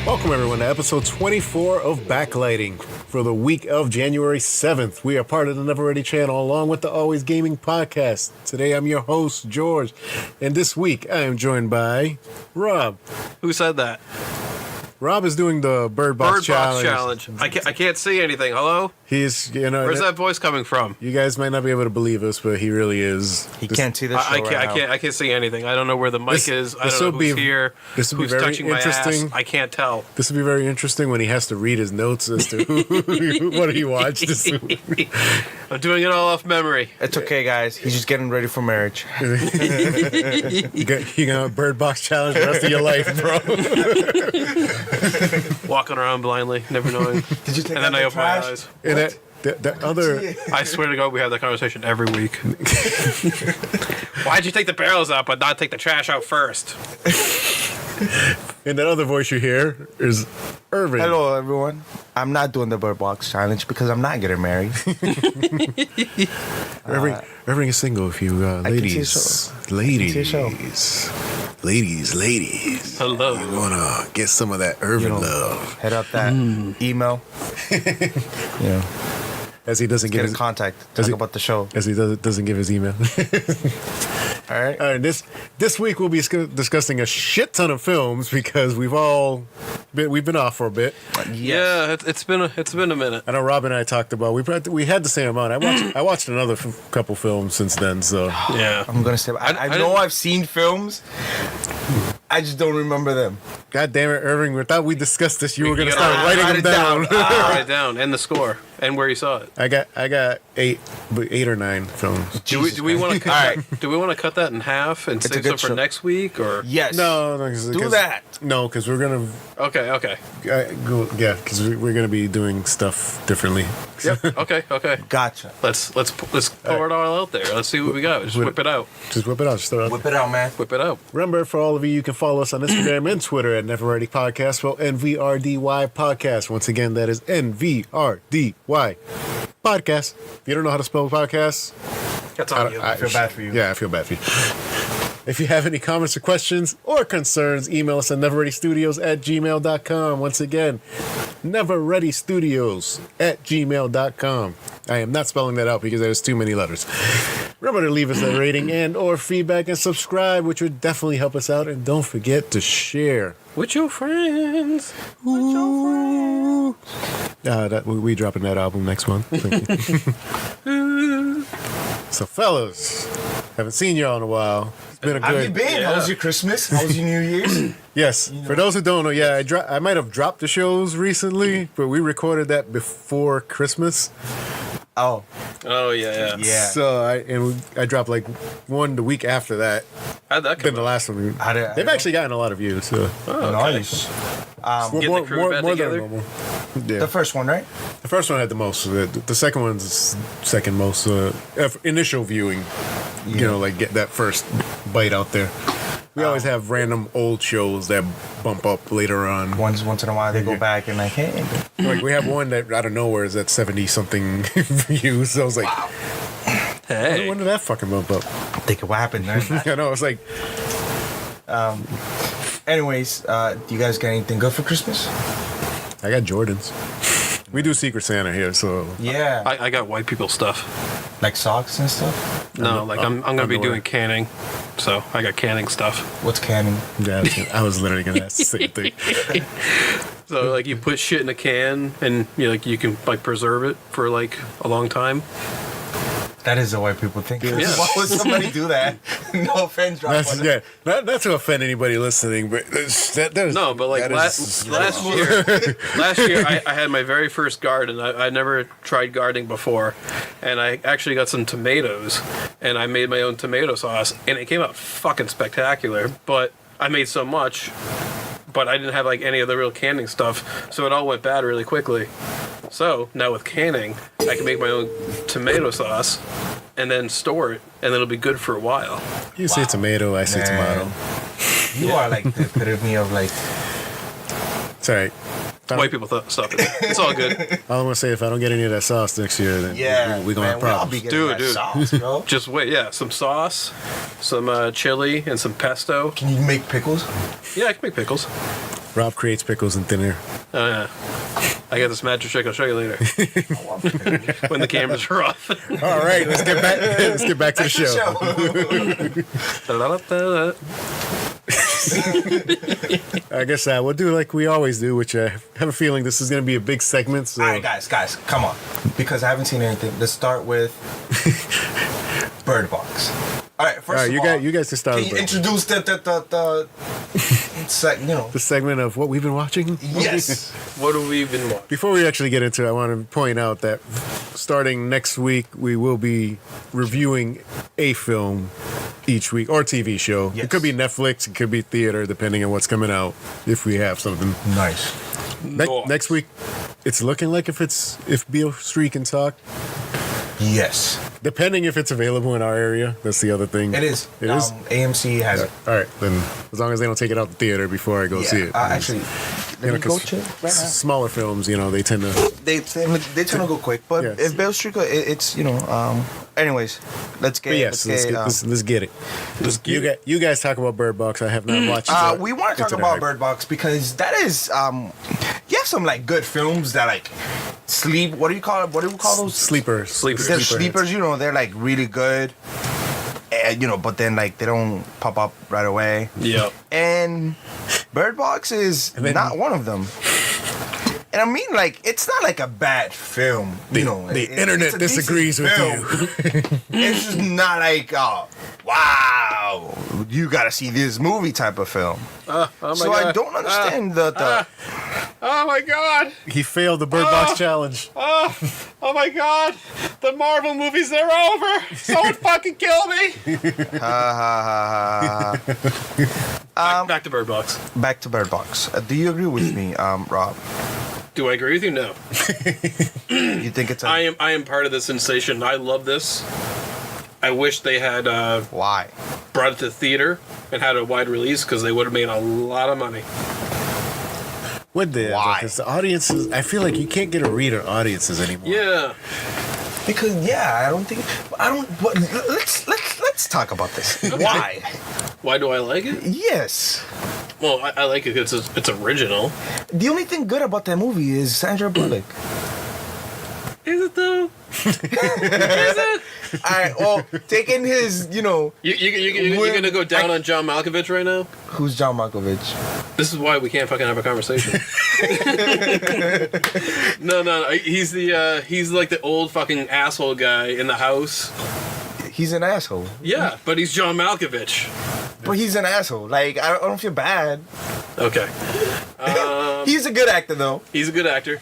Welcome, everyone, to episode 24 of Backlighting for the week of January 7th. We are part of the Never Ready channel along with the Always Gaming podcast. Today, I'm your host, George, and this week, I am joined by Rob. Who said that? Rob is doing the Bird Box Challenge. I can't see anything. Hello? He's, Where's that voice coming from? You guys might not be able to believe us, but he really is. He can't see the show I can't see anything. I don't know where the mic is. I don't know who's here. This will be who's very touching interesting. My ass. I can't tell. This will be very interesting when he has to read his notes as to what he watched this week. I'm doing it all off memory. It's okay, guys. He's just getting ready for marriage. You got a Bird Box Challenge the rest of your life, bro. Walking around blindly, never knowing. Did you take and then I open my eyes. And that other... I swear to God, we have that conversation every week. Why'd you take the barrels out but not take the trash out first? And that other voice you hear is Irving. Hello, everyone. I'm not doing the Bird Box Challenge because I'm not getting married. Irving is single. If you ladies, Hello. you wanna get some of that Irving love, Head up that email. as he doesn't Get give in his contact. Talk about the show. as he doesn't give his email. All right. All right, this week we'll be discussing a shit ton of films because we've been off for a bit. Yeah, it's been a minute. I know Rob and I talked about we had the same amount. I watched another couple films since then. So Yeah. I'm going to say, I know I've seen films. I just don't remember them. God damn it, Irving! We thought we discussed this. You were going to gotta start writing them down. Write it down and the score and where you saw it. I got eight or nine films. Do we want to cut? Do we want to cut that in half and It's a save good some for show. next week or? Yes. No, Do that. No, because we're gonna Okay. because we're gonna be doing stuff differently. Yep. Okay. Gotcha. Let's pour it all out there. Let's see what we got. Just whip it out. Just whip it out. Just throw it out. Whip it out, man. Whip it out. Remember, for all of you can follow us on Instagram and Twitter at Never Ready Podcast. Well, NVRDY Podcast. Once again, that is NVRDY Podcast. If you don't know how to spell podcast, That's on you. I feel bad for you. Yeah, I feel bad for you. If you have any comments or questions or concerns, email us at neverreadystudios@gmail.com. Once again, neverreadystudios@gmail.com. I am not spelling that out because there's too many letters. Remember to leave us a rating and or feedback and subscribe, which would definitely help us out. And don't forget to share. With your friends. We dropping that album next month. So, fellas, haven't seen y'all in a while. It's been a How good... you been? Yeah. How was your Christmas? How was your New Year's? Yes. For those who don't know, I might have dropped the shows recently, but we recorded that before Christmas. Oh, Oh yeah. yeah. So I dropped like one the week after that. How'd that Then come the out? last one. I They've actually gotten a lot of views. So Oh, okay. Nice. Get the crew back together? normal. Yeah. The first one, right? The first one had the most. The second one's second most. Initial viewing. You know, like get that first bite out there. We always have random old shows that bump up later on. Once in a while, they go back and like, hey. Like we have one that out of nowhere is at 70 something views. So I was like, Hey. when did that fucking bump up? Think of what happened there. I know. It's like, Anyways, do you guys get anything good for Christmas? I got Jordans. We do Secret Santa here, so Yeah. I got white people stuff. Like socks and stuff? No, like I'm gonna be underwear. doing canning, so I got canning stuff. What's canning? yeah, I was literally gonna ask the same thing. So like you put shit in a can and you can like preserve it for like a long time. That is the way people think. Yeah. Why would somebody do that? No offense, Rob. Not to offend anybody listening, but No, but like last year I had my very first garden. I never tried gardening before, and I actually got some tomatoes, and I made my own tomato sauce, and it came out fucking spectacular. But I made so much, but I didn't have like any of the real canning stuff, so it all went bad really quickly. So now with canning, I can make my own tomato sauce and then store it, and it'll be good for a while. You say tomato, I say tomato. You are like the epitome of like. It's all right. White people stuff. It's all good. All I'm gonna say, if I don't get any of that sauce next year, then we're gonna have problems. Dude. Sauce, bro. Just wait, yeah, some sauce, some chili, and some pesto. Can you make pickles? Yeah, I can make pickles. Rob creates pickles in thin air. Oh yeah. I got this magic trick. I'll show you later when the cameras are off. All right, let's get back. Let's get back to the show. I guess we'll do like we always do, which I have a feeling this is going to be a big segment. So. All right, guys, come on, because I haven't seen anything. Let's start with Bird Box. All right, first of all, you guys can start. Can you introduce the the segment of what we've been watching? Yes. What have we been watching? Before we actually get into it, I want to point out that starting next week, we will be reviewing a film each week or TV show. Yes. It could be Netflix, it could be theater, depending on what's coming out. If we have something Nice. next week, it's looking like if Beale Street can talk. Yes. Depending if it's available in our area, that's the other thing. It is. It is? AMC has it. All right, then as long as they don't take it out the theater before I go see it. Actually, let me go 'cause check right now. smaller films, they tend to. They tend to go quick, but Yes. if Beale Street, it's Anyways, let's get. Let's get it. You guys talk about Bird Box. I have not watched. We want to talk about Bird Box because that is you have some like good films that like sleep. What do you call it? What do we call those? Sleepers. They're sleepers. They're like really good. And, but then like they don't pop up right away. Yeah. And Bird Box is not one of them. And I mean, like, it's not like a bad film. The internet it's disagrees with film. It's just not like, wow, you gotta see this movie type of film. Oh my so God. I don't understand Oh my God. He failed the Bird Box challenge. Oh my God. The Marvel movies, they're over. Someone fucking kill me. Back to Bird Box. Back to Bird Box. Do you agree with me, Rob? Do I agree with you? No. You think it's I am part of the sensation. I love this. I wish they had why? brought it to theater and had a wide release because they would have made a lot of money. Would they? Why? Because the audiences, I feel like you can't get a read on audiences anymore. Yeah. Because but let's talk about this. Why? Why do I like it? Yes. Well, I like it because it's original. The only thing good about that movie is Sandra Bullock. Is it though? Is it? All right. Well, taking his, You're gonna go down on John Malkovich right now? Who's John Malkovich? This is why we can't fucking have a conversation. No. He's like the old fucking asshole guy in the house. He's an asshole. Yeah, but he's John Malkovich. But he's an asshole. Like, I don't feel bad. Okay. He's a good actor, though. He's a good actor.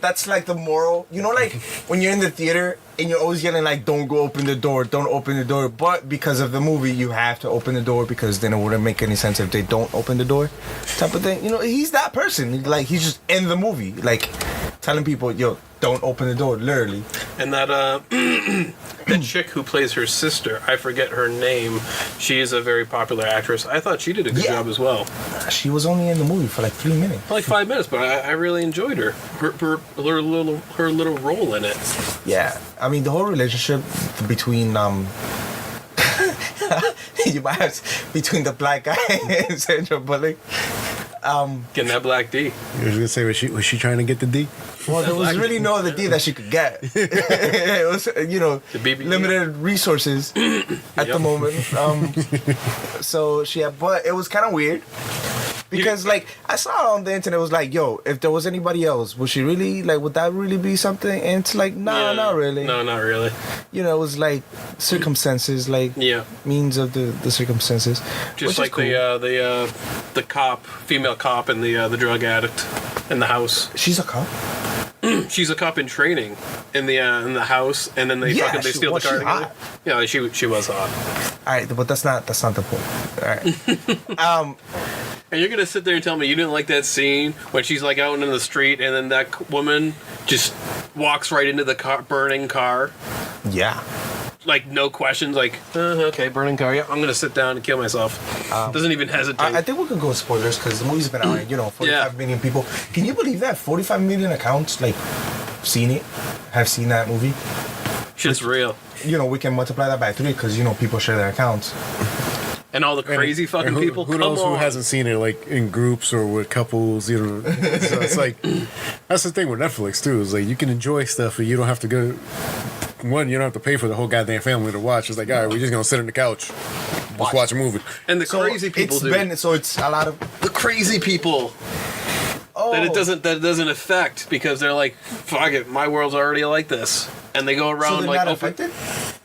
That's like the moral. Like when you're in the theater and you're always yelling like, "Don't go open the door, don't open the door." But because of the movie, you have to open the door because then it wouldn't make any sense if they don't open the door, type of thing. He's that person. Like he's just in the movie, like telling people, "Yo, don't open the door," literally. And that that chick who plays her sister, I forget her name. She is a very popular actress. I thought she did a good job as well. She was only in the movie for like 3 minutes. Like 5 minutes, but I really enjoyed her. Her little role in it. Yeah, I mean the whole relationship between you might have between the black guy and Sandra Bullock. Getting that black D. I was gonna say, was she trying to get the D? Well, there was really no other D that she could get. It was, The BB. limited resources at the moment. So but it was kind of weird. Because, like, I saw on the internet, it was like, yo, if there was anybody else, would that really be something? And it's like, nah, not really. No, not really. It was like circumstances, like means of the circumstances. Just like cool. the cop, female cop, and the drug addict in the house. She's a cop? She's a cop in training in the house, and then they steal the car together. Yeah, she was hot. All right, but that's not the point. All right. And you're gonna sit there and tell me you didn't like that scene when she's like out in the street, and then that woman just walks right into the burning car. Yeah. Like no questions. Like okay, burning car. Yeah, I'm gonna sit down and kill myself. Doesn't even hesitate. I think we can go with spoilers because the movie's been out. 45 million people. Can you believe that 45 million accounts have seen that movie? Shit's real. We can multiply that by 3 because people share their accounts. And all the crazy fucking people. Who knows who hasn't seen it like in groups or with couples? You know, so it's like that's the thing with Netflix too. Is like you can enjoy stuff and you don't have to go. One, you don't have to pay for the whole goddamn family to watch. It's like, all right, we're just gonna sit on the couch, just watch a movie. And the crazy people so it's a lot of the crazy people. That it doesn't affect because they're like, fuck it, my world's already like this, and they go around so like not affected.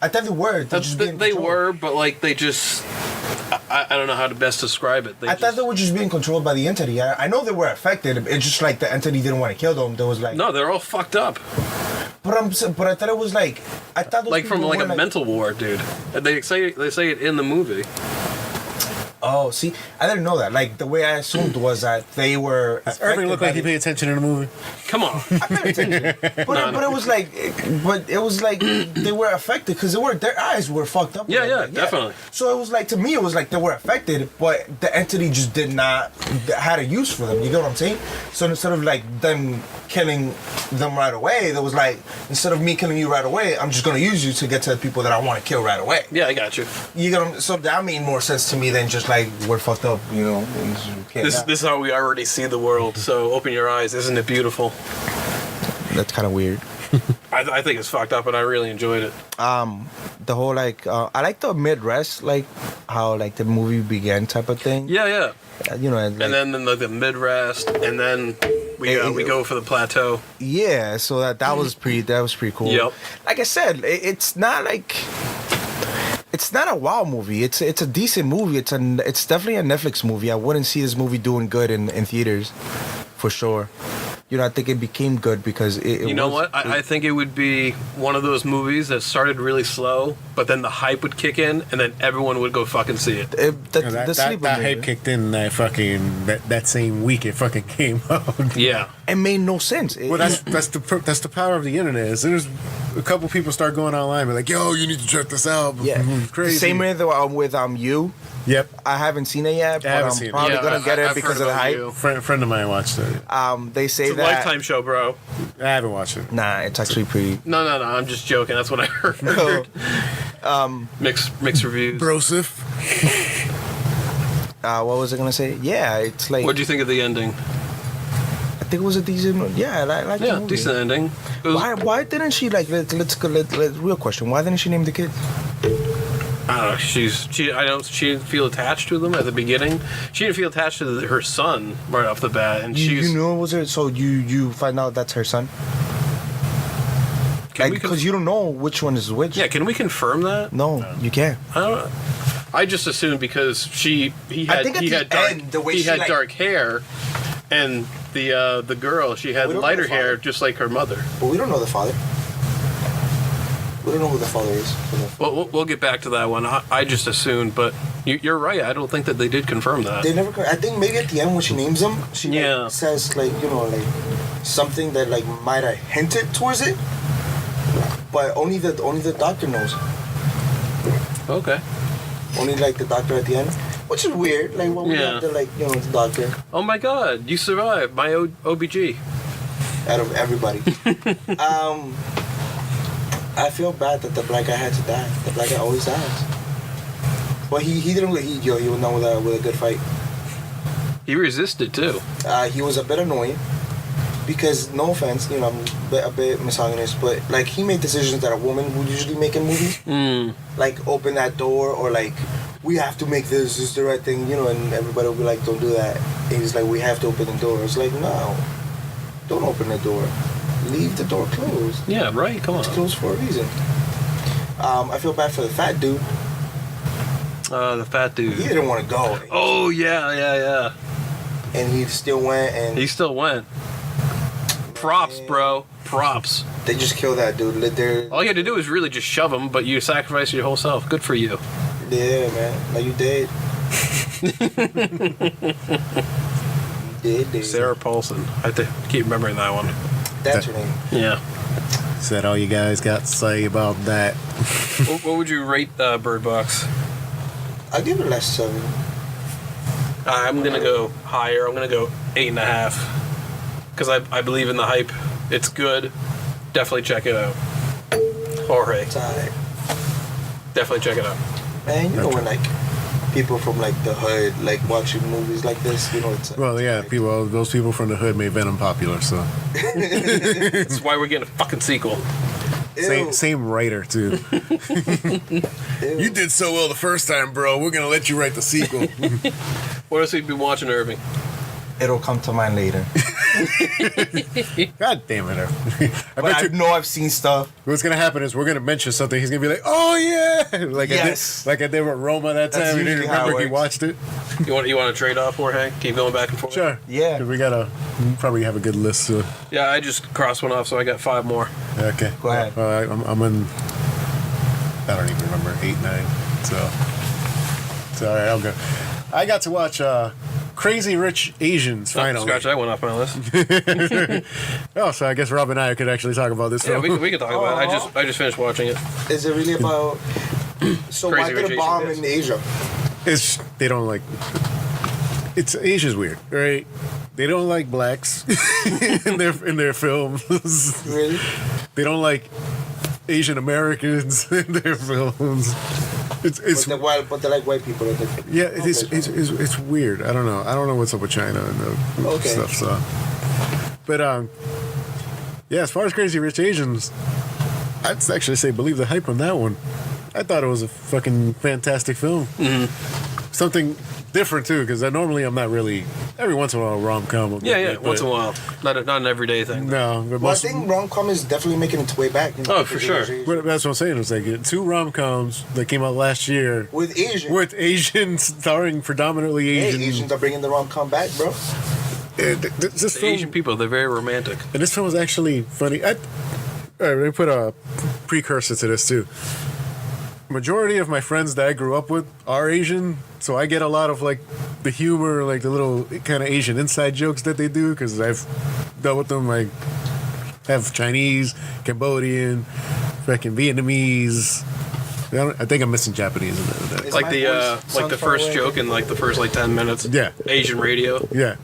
I thought they were. They were, but like they just. I don't know how to best describe it. I thought they were just being controlled by the entity. I know they were affected. It's just like the entity didn't want to kill them. There was like no, they're all fucked up. But I thought it was like those like from like a mental ward, dude. They say it in the movie. Oh, see, I didn't know that. Like the way I assumed was that they were. Irving looked like he paid attention in the movie. Come on, I paid attention, but it was like they were affected because their eyes were fucked up. Yeah, definitely. So it was like to me, it was like they were affected, but the entity just did not had a use for them. You get what I'm saying? So instead of like them killing them right away, there was like instead of me killing you right away, I'm just gonna use you to get to the people that I want to kill right away. Yeah, I got you. You get so that made more sense to me than just like we're fucked up, you know. This is how we already see the world. So open your eyes, isn't it beautiful? That's kind of weird. I think it's fucked up, and I really enjoyed it. The whole like I like the mid-rest, like how like the movie began type of thing. Yeah. You know, like, and then the mid-rest, and then we go for the plateau. Yeah, so that was pretty cool. Yep. Like I said, it's not like. It's not a wow movie. It's a decent movie. It's definitely a Netflix movie. I wouldn't see this movie doing good in theaters, for sure. You know, I think it became good because it you know what? I think it would be one of those movies that started really slow, but then the hype would kick in, and then everyone would go fucking see it. That hype kicked in that same week it fucking came out. Yeah. It made no sense. Well, that's the power of the internet. As soon as a couple people start going online, be like, "Yo, you need to check this out." Yeah, crazy. The same way with you. Yep. I haven't seen it yet, but I'm probably gonna get it because of the hype. Friend of mine watched it. They say it's a Lifetime show, bro. I haven't watched it. Nah, it's actually pretty. No. I'm just joking. That's what I heard. Mixed reviews. Brosif. What was I gonna say? Yeah, it's like. What do you think of the ending? I think it was a decent. Yeah, I like the movie. Decent ending. Why didn't she like? Let's real question. Why didn't she name the kids? I don't know. She didn't feel attached to them at the beginning. She didn't feel attached to her son right off the bat, and you knew it was her. So you find out that's her son. Because you don't know which one is which. Yeah, can we confirm that? No, you can't. I don't know. I just assumed because he had dark hair, and the girl she had lighter hair just like her mother. But we don't know the father. We don't know who the father is. Well, we'll get back to that one. I just assumed, but you're right. I don't think that they did confirm that. They never. I think maybe at the end when she names them, she says like something that like might have hinted towards it, but only the doctor knows. Okay. Only like the doctor at the end, which is weird. Like when we have the the doctor. Oh my God! You survived my OBG. Out of everybody. I feel bad that the black guy had to die. The black guy always dies. Well, he didn't really he went down with a good fight. He resisted too. He was a bit annoying because, no offense, I'm a bit misogynist, but like he made decisions that a woman would usually make in movies. Like open that door or like we have to make this is the right thing, and everybody will be like, don't do that. And he's like, we have to open the door. It's like, no, don't open the door. Leave the door closed. Yeah, right. Come on. It's closed for a reason. I feel bad for the fat dude. The fat dude. He didn't want to go. Oh yeah. And he still went. And he still went. Props, bro. Props. They just killed that dude. All you had to do was really just shove him, but you sacrificed your whole self. Good for you. Yeah, man. Now you dead. Dead. Sarah Paulson. I have to keep remembering that one. That's her name. Yeah. Is that all you guys got to say about that? What would you rate Bird Box? I'll give it a less 7. I'm going to go higher. I'm going to go 8.5. Because I believe in the hype. It's good. Definitely check it out. Jorge. It's alright. Definitely check it out. Man, you know when like people from like the hood like watching movies like this. You know, it's Well, yeah, those people from the hood made Venom popular, so That's why we're getting a fucking sequel. same writer too. You did so well the first time, bro. We're gonna let you write the sequel. What else have you been watching, Irving? It'll come to mind later. God damn it! I know I've seen stuff. What's gonna happen is we're gonna mention something. He's gonna be like, "Oh yeah," like Yes. I did with Roma that That's time. He didn't usually how it remember he works. watched it. You want to trade off, Jorge? Keep going back and forth. Sure. Yeah. 'Cause we probably have a good list. So. Yeah, I just crossed one off, so I got 5 more. Okay. Go ahead. I'm in. I don't even remember 8, 9. So all right, I'll go. I got to watch Crazy Rich Asians finally. Scratch that one off my list. Oh, so I guess Rob and I could actually talk about this Yeah, film. we can talk about it. I just finished watching it. Is it really about? So Crazy why did Rich it bomb Asians. in Asia? They don't like. It's Asia's weird, right? They don't like blacks in their films. Really? They don't like Asian Americans in their films. It's But they like white people. yeah, it's weird. I don't know what's up with China and the stuff. So, but yeah, as far as Crazy Rich Asians, I'd actually say believe the hype on that one. I thought it was a fucking fantastic film. Mm-hmm. Something different too, because normally I'm not really. Every once in a while, rom-com. Yeah, once in a while. Not an everyday thing. No, but Well, I think rom-com is definitely making its way back. You know, Oh, for sure. But that's what I'm saying. It's like 2 rom-coms that came out last year With Asian. with Asians starring predominantly Asian. Asians are bringing the rom-com back, bro. This The film, Asian people, they're very romantic. and this film was actually funny. All right, let me put a precursor to this too. Majority of my friends that I grew up with are Asian, so I get a lot of like the humor, like the little kind of Asian inside jokes that they do because I've dealt with them. Like have Chinese, Cambodian, fucking Vietnamese. I think I'm missing Japanese in there. Is Like my the voice like the sound far first away? joke in like the first like 10 minutes. Yeah. Asian radio. Yeah,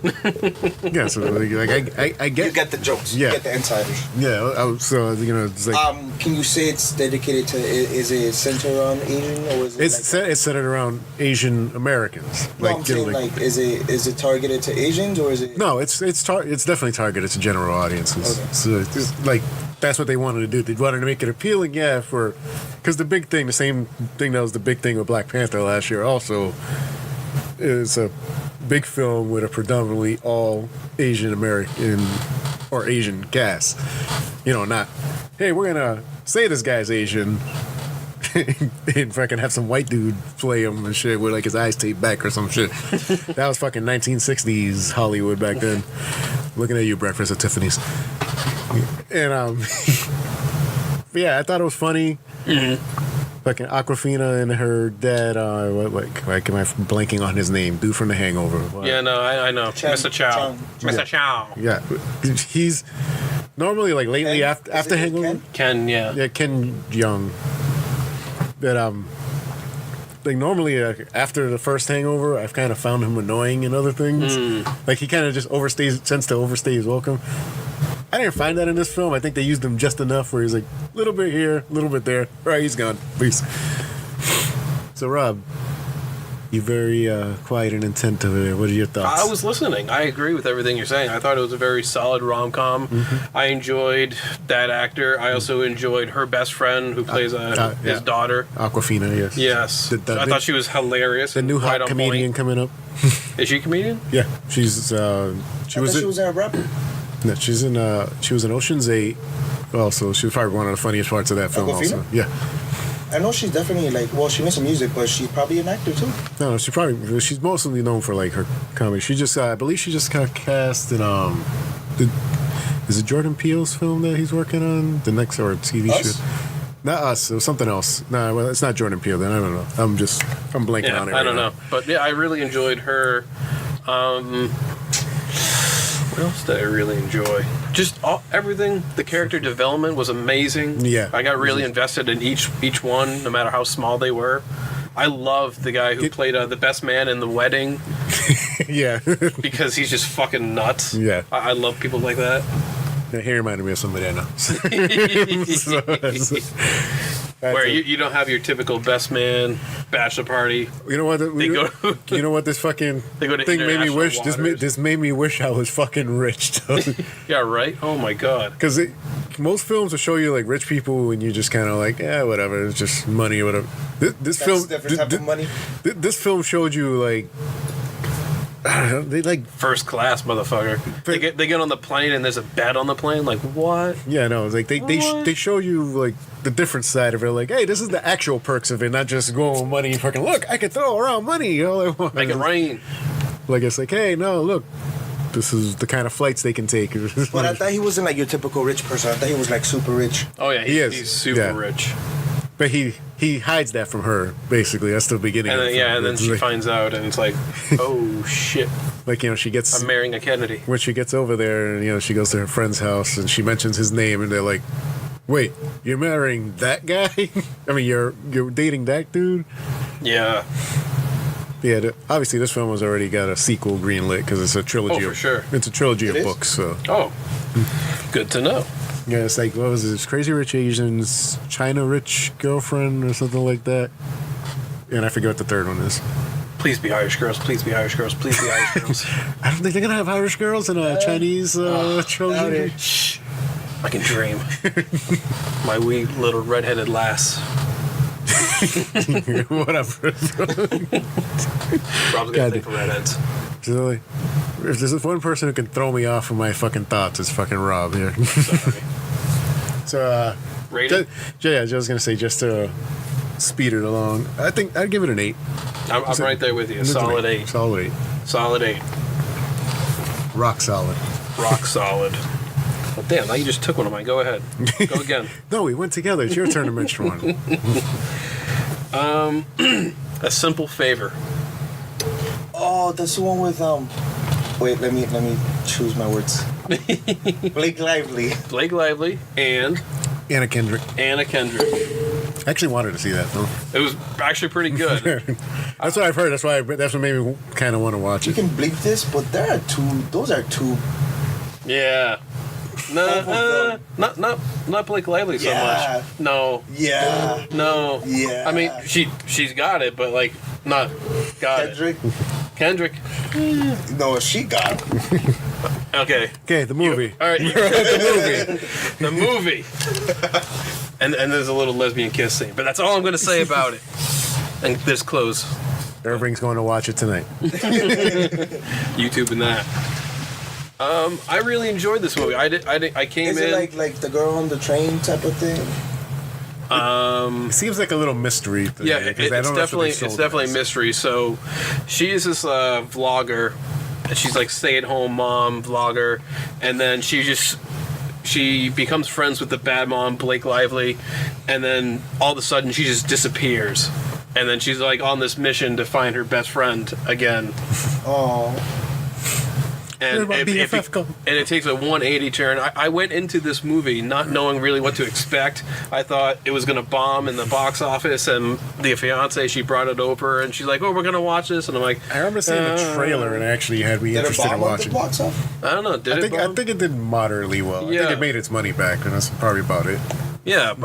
yeah. So like I You get get the jokes. Yeah. You get the insiders. so it's like Can you say it's dedicated to? Is it centered on Asian or is it? it's centered around Asian Americans. No, I'm saying is it targeted to Asians or is it? No, it's definitely targeted to general audiences. Okay. So it's like that's what they wanted to do. They wanted to make it appealing, yeah, because the same thing that was the big thing with Black Panther last year. Also, is a big film with a predominantly all Asian American or Asian cast. You know, not hey, we're gonna say this guy's Asian. And fucking have some white dude play him and shit with like his eyes taped back or some shit. That was fucking 1960s Hollywood back then. Looking at you, Breakfast at Tiffany's. And but yeah, I thought it was funny. Mm-hmm. Fucking Aquafina and her dad. Like am I blanking on his name? Dude from The Hangover. What? Yeah, no, I know. Chen- Mr. Chow. Chen- Mr. Chow. Yeah, he's normally like lately Ken? after Is it Hangover. Ken, yeah. Yeah, Ken Jeong. But like normally after the first Hangover, I've kind of found him annoying in other things. Like he kind of just tends to overstay his welcome. I didn't find that in this film. I think they used him just enough where he's like a little bit here, a little bit there. All right, he's gone. Peace. So Rob, you're very quiet and intent over there. What are your thoughts? I was listening. I agree with everything you're saying. I thought it was a very solid rom-com. Mm-hmm. I enjoyed that actor. I also enjoyed her best friend who plays his daughter. Aquafina, yes. Yes. The- I thought she was hilarious. The and new right hot on comedian point. coming up. Is she a comedian? Yeah, she's She was a rapper. No, she was in Ocean's 8. Also, she was probably one of the funniest parts of that film. Awkwafina? Also, yeah. I know she's definitely she makes some music, but she's probably an actor too. No, she's mostly known for like her comedy. She just, I believe, she just got cast in is it Jordan Peele's film that he's working on? The next or TV Us? show? Not Us. It was something else. No, well, it's not Jordan Peele. Then I don't know. I'm blanking Yeah, on it. I don't know. But yeah, I really enjoyed her. What else did I really enjoy? Just everything. The character development was amazing. Yeah. I got really invested in each one, no matter how small they were. I loved the guy who played the best man in The Wedding Yeah. because he's just fucking nuts. Yeah. I love people like that. He reminded me of somebody I know. Where you don't have your typical best man bachelor party. You know what? You know what this fucking They go to thing made me wish. waters. This made me wish I was fucking rich. Yeah, right? Oh my god. Because most films will show you like rich people, and you just kind of like, yeah, whatever. It's just money or whatever. This film, different type of money. This film showed you like. I don't know, they like First class, motherfucker. They get on the plane and there's a bed on the plane. Like, what? yeah, no, it's like they show you like the different side of it. Like, hey, this is the actual perks of it, not just going with money. Fucking look, I can throw around money. All I want. Make it rain. Like it's like, hey, no, look, this is the kind of flights they can take. But I thought he wasn't like your typical rich person. I thought he was like super rich. Oh yeah, He is. He's super rich. But he hides that from her. Basically, that's the beginning. And of then, the film. and then It's she like, finds out, and it's like, oh shit, like she gets I'm marrying a Kennedy. when she gets over there, and she goes to her friend's house, and she mentions his name, and they're like, "Wait, you're marrying that guy? I mean, you're dating that dude?" Yeah. Yeah, obviously this film has already got a sequel greenlit because it's a trilogy. Oh, for sure. It's a trilogy of is? books. So Oh, good to know. yeah, it's like what was it? It's Crazy Rich Asians, China Rich Girlfriend, or something like that. And I forget what the third one is. Please be Irish girls. Please be Irish girls. Please be Irish girls. I don't think they're gonna have Irish girls in a Chinese trilogy. Shh. I can dream. My wee little redheaded lass. Whatever. Rob's got a thing for redheads. So, like, if there's one person who can throw me off of my fucking thoughts, it's fucking Rob here. Sorry. So, Rating? yeah, I was gonna say just to speed it along. I think I'd give it an 8. I'm right there with you. It's an Solid 8. Solid 8. Solid 8. Rock solid. Rock solid. Well, damn, now you just took one of mine. Go ahead. Go again. No, we went together. It's your turn to mention one. A Simple Favor. Oh, that's the one with Wait, let me choose my words. Blake Lively. Blake Lively and Anna Kendrick. Anna Kendrick. I actually wanted to see that though. It was actually pretty good. That's what I've heard. That's what made me kind of want to watch You it. can bleep this, but those are two. Yeah. No, not Blake Lively so Yeah. much. No. Yeah. No. Yeah. I mean, she's got it, but like not got Kendrick. it. Kendrick. No, she got it. Okay. Okay, the movie. All right. The movie. And there's a little lesbian kiss scene, but that's all I'm going to say about it. And this close. Irving's going to watch it tonight. YouTube and that. I really enjoyed this movie. I came Is in. it like the girl on the train type of thing? It seems like a little mystery. Thing, Yeah, because I it's don't know if definitely sold it's definitely it a as. mystery. So, she is this vlogger, and she's like stay-at-home mom vlogger, and then she becomes friends with the bad mom Blake Lively, and then all of a sudden she just disappears, and then she's like on this mission to find her best friend again. Oh. And Where'd my it BFF go? takes a 180 turn. I went into this movie not knowing really what to expect. I thought it was going to bomb in the box office, and the fiance, she brought it over, and she's like, "Oh, we're going to watch this," and I'm like, I remember seeing the trailer and it actually had me Did it interested in bomb on the watching. box office? I don't know. I think it did moderately well. I Yeah. think it made its money back, and that's probably about it. Yeah,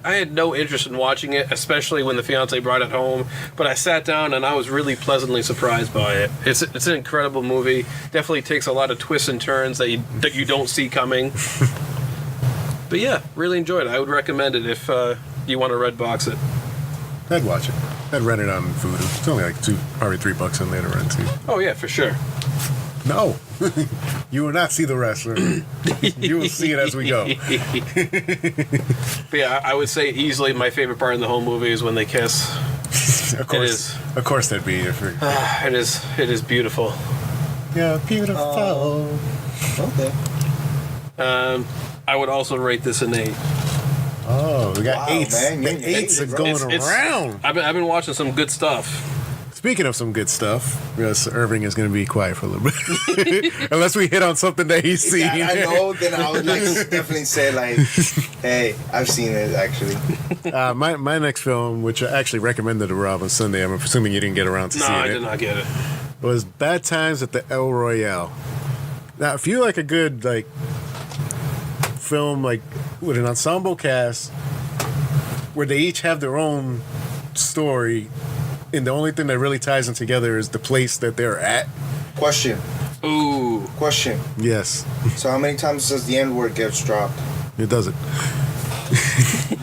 I had no interest in watching it, especially when the fiance brought it home. But I sat down and I was really pleasantly surprised by it. It's an incredible movie. Definitely takes a lot of twists and turns that you don't see coming. But yeah, really enjoyed it. I would recommend it if you want to red box it. I'd watch it. I'd rent it on Voodoo. It's only like probably $3 on there to rent too. Oh yeah, for sure. No, you will not see the wrestler. You will see it as we go. But yeah, I would say easily my favorite part in the whole movie is when they kiss. Of course, is. Of course, that'd be if it. It is beautiful. Yeah, beautiful. Okay. I would also rate this an 8. Oh, we got Wow, 8s. man, The you're 8s are bro. going It's- around. I've been watching some good stuff. Speaking of some good stuff, yes, Irving is going to be quiet for a little bit, unless we hit on something that he's seen. Yeah, I know. Then I would like definitely say like, "Hey, I've seen it actually." My next film, which I actually recommended to Rob on Sunday, I'm assuming you didn't get around to No, seeing I it, did not get it. was Bad Times at the El Royale. Now, if you like a good like film like with an ensemble cast, where they each have their own story, and the only thing that really ties them together is the place that they're at. Question. Ooh. Question. Yes, So how many times does the N-word get dropped? it doesn't.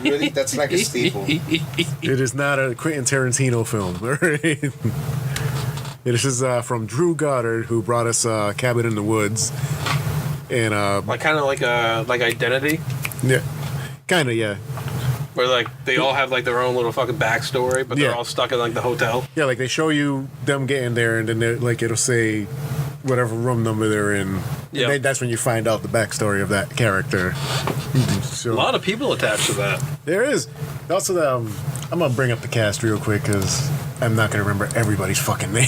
Really? That's like a staple. It is not a Quentin Tarantino film. Right? This is from Drew Goddard, who brought us Cabin in the Woods, and Like kind of like Identity, yeah, kind of, yeah. where like they all have like their own little fucking backstory, but they're Yeah. all stuck in like the hotel. Yeah, like they show you them getting there, and then like it'll say whatever room number they're in. Yeah. And that's when you find out the backstory of that character. So, A lot of people attached to that. there is. Also, I'm gonna bring up the cast real quick because I'm not gonna remember everybody's fucking name.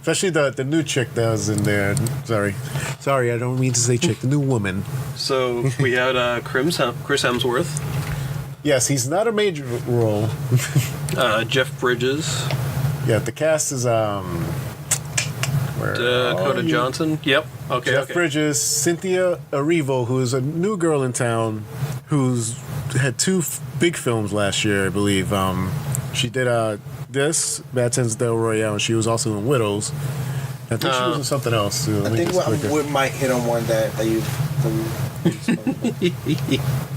Especially the new chick that was in there. Sorry, I don't mean to say chick. The new woman. So we had Chris Hemsworth, Yes, he's not a major role. Jeff Bridges, Yeah, the cast is where Dakota Johnson. Yep. Okay. Jeff okay. Bridges, Cynthia Erivo, who is a new girl in town, who's had two big films last year, I believe. She did this, Bad Times at Del Royale, and she was also in Widows. I think she was in something else too. I think we might hit on one that you.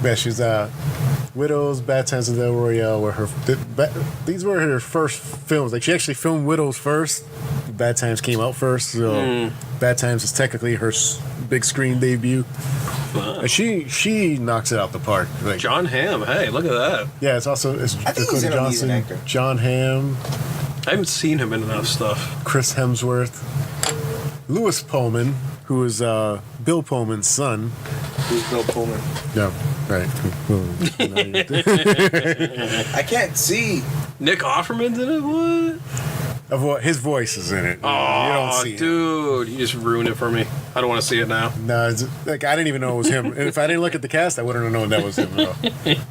Yeah, she's Widows, Bad Times at Del Royale were these were her first films. Like she actually filmed Widows first. Bad Times came out first, so Bad Times is technically her big screen debut. And she knocks it out the park. Like, John Hamm. Hey, look at that. yeah, it's also I think he's Dakota an amazing Johnson, actor. John Hamm, I haven't seen him in enough stuff. Chris Hemsworth, Lewis Pullman, who is Bill Pullman's son. Who's Bill Pullman? Yeah, right. I can't see. Nick Offerman's in it. What? Of what his voice is in it. Oh, You don't see it. dude, you just ruined it for me. I don't want to see it now. No, it's, like I didn't even know it was him. And if I didn't look at the cast, I wouldn't have known that was him at all.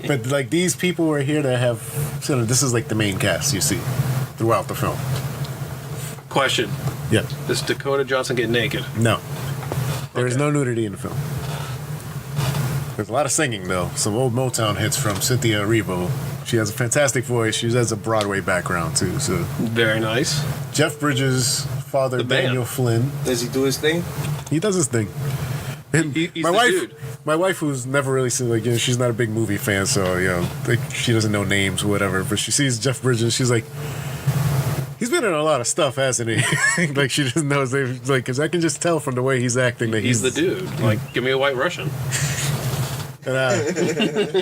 But like these people were here that have, this is like the main cast you see throughout the film. Question: Yeah, does Dakota Johnson get naked? no, there is Okay. no nudity in the film. There's a lot of singing though. Some old Motown hits from Cynthia Erivo. She has a fantastic voice. She has a Broadway background too. So Very nice. Jeff Bridges' father, The band. Daniel Flynn, Does he do his thing? he does his thing. And He's my the wife, dude. my wife, who's never really seen, like, she's not a big movie fan, so like she doesn't know names or whatever. But she sees Jeff Bridges, she's like, he's been in a lot of stuff, hasn't he? Like she just knows, like, because I can just tell from the way he's acting that He's the dude. Like, give me a White Russian. And,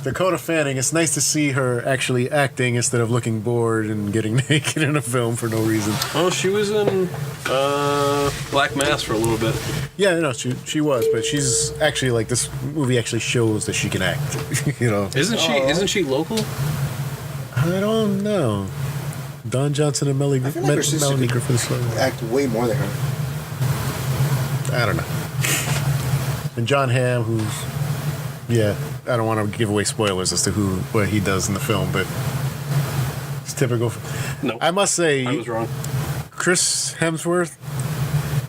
Dakota Fanning, it's nice to see her actually acting instead of looking bored and getting naked in a film for no reason. Oh, she was in Black Mass for a little bit. Yeah, no, she was, but she's actually like, this movie actually shows that she can act. Isn't she? Isn't she local? I don't know. Don Johnson and I feel like her sister Melanie could Griffiths. act way more than her. I don't know. And John Hamm, who's, I don't want to give away spoilers as to what he does in the film, but it's typical. No. I must say, I was wrong. Chris Hemsworth,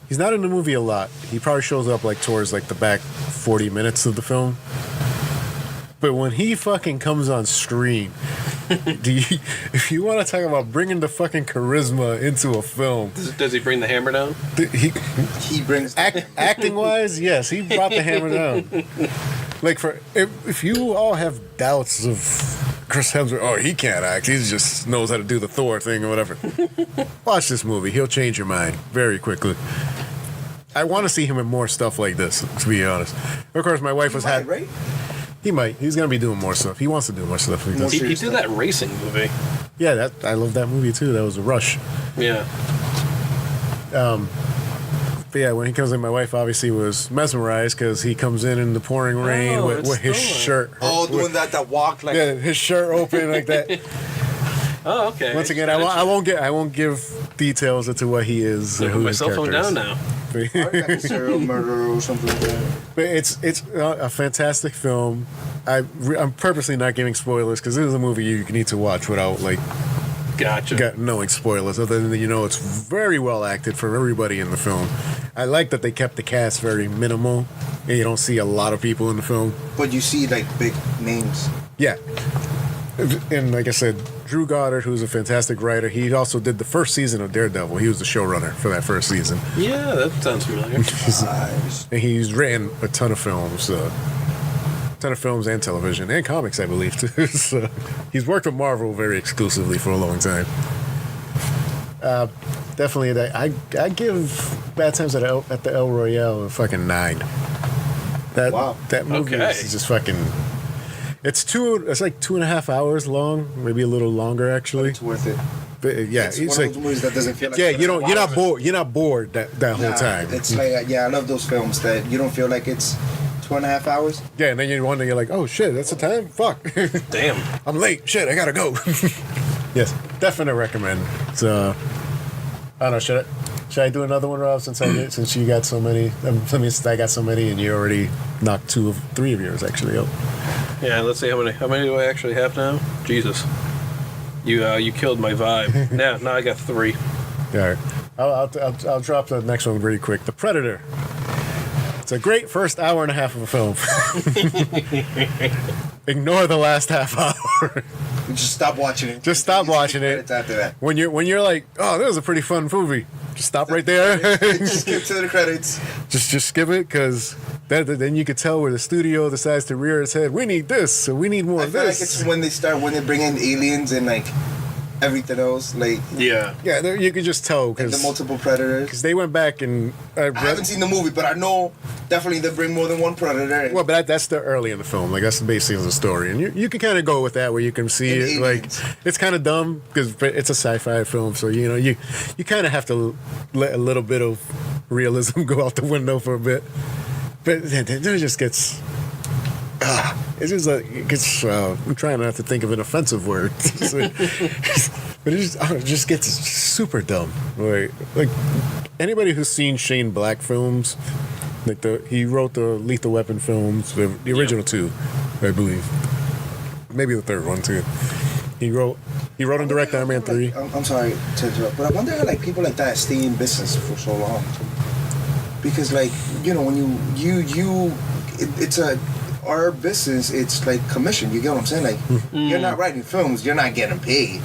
he's not in the movie a lot. He probably shows up like towards like the back 40 minutes of the film. But when he fucking comes on screen, if you want to talk about bringing the fucking charisma into a film, Does he bring the hammer down? he He brings. acting wise, yes, he brought the hammer down. Like if you all have doubts of Chris Hemsworth, oh, he can't act, he just knows how to do the Thor thing or whatever. Watch this movie, he'll change your mind very quickly. I want to see him in more stuff like this, to be honest. Of course, my wife was right? He might. He's gonna be doing more stuff. He wants to do more stuff like this. He did that racing movie. Yeah, I love that movie too. That was a rush. Yeah. But yeah, when he comes in, my wife obviously was mesmerized because he comes in the pouring rain with his shirt. Doing that walk like. Yeah, his shirt open like that. Oh, okay. Once again, I won't give details into what he is. Put Who my his cell phone character down is. now. Like a serial murderer or something like that. But it's a fantastic film. I'm purposely not giving spoilers because this is a movie you need to watch without like Gotcha. knowing spoilers. Other than it's very well acted for everybody in the film. I like that they kept the cast very minimal and you don't see a lot of people in the film. But you see like big names. Yeah. And like I said, Drew Goddard, who's a fantastic writer, he also did the first season of Daredevil. He was the showrunner for that first season. Yeah, that sounds familiar. And he's written a ton of films. And television and comics, I believe, too. So he's worked with Marvel very exclusively for a long time. Definitely, I give Bad Times at the El Royale a fucking 9. That movie is just fucking. It's like 2.5 hours long, maybe a little longer actually. It's worth it. But yeah, it's one of those movies that doesn't feel like you're not bored. You're not bored that whole time. It's like I love those films that you don't feel like it's 2.5 hours. Yeah, and then you're wondering, you're like, oh shit, that's the time? Fuck. Damn. I'm late. Shit, I gotta go. Yes, definitely recommend. So, I don't know, should I do another one, Rob, since you got so many? I got so many, and you already knocked 3 of yours, actually. Oh. Yeah, let's see how many do I actually have now? Jesus. You killed my vibe. Now I got 3. All right. I'll drop the next one really quick. The Predator. It's a great first hour and a half of a film. Ignore the last half hour. Just stop watching it. Just stop watching it. After that. When you're like, oh, that was a pretty fun movie. Just stop right there. Just skip to the credits. Just skip it, because then you could tell where the studio decides to rear its head. We need this, so we need more of this. I feel like it's when they bring in aliens and like everything else, like yeah, you could just tell because the multiple predators. Because they went back and I haven't seen the movie, but I know definitely they bring more than one predator. Well, but that's the early in the film. Like that's basically the story, and you can kind of go with that where you can see it. Aliens. Like it's kind of dumb because it's a sci-fi film, so you kind of have to let a little bit of realism go out the window for a bit. But then it just gets. It's just like it gets. I'm trying not to think of an offensive word, but it just gets super dumb. Like anybody who's seen Shane Black films, like he wrote the Lethal Weapon films, the original 2, I believe, maybe the third one too. He wrote and directed Iron Man 3. I'm sorry to interrupt, but I wonder how like people like that stay in business for so long. Because like when it's our business, it's like commission. You get what I'm saying? Like you're not writing films, you're not getting paid,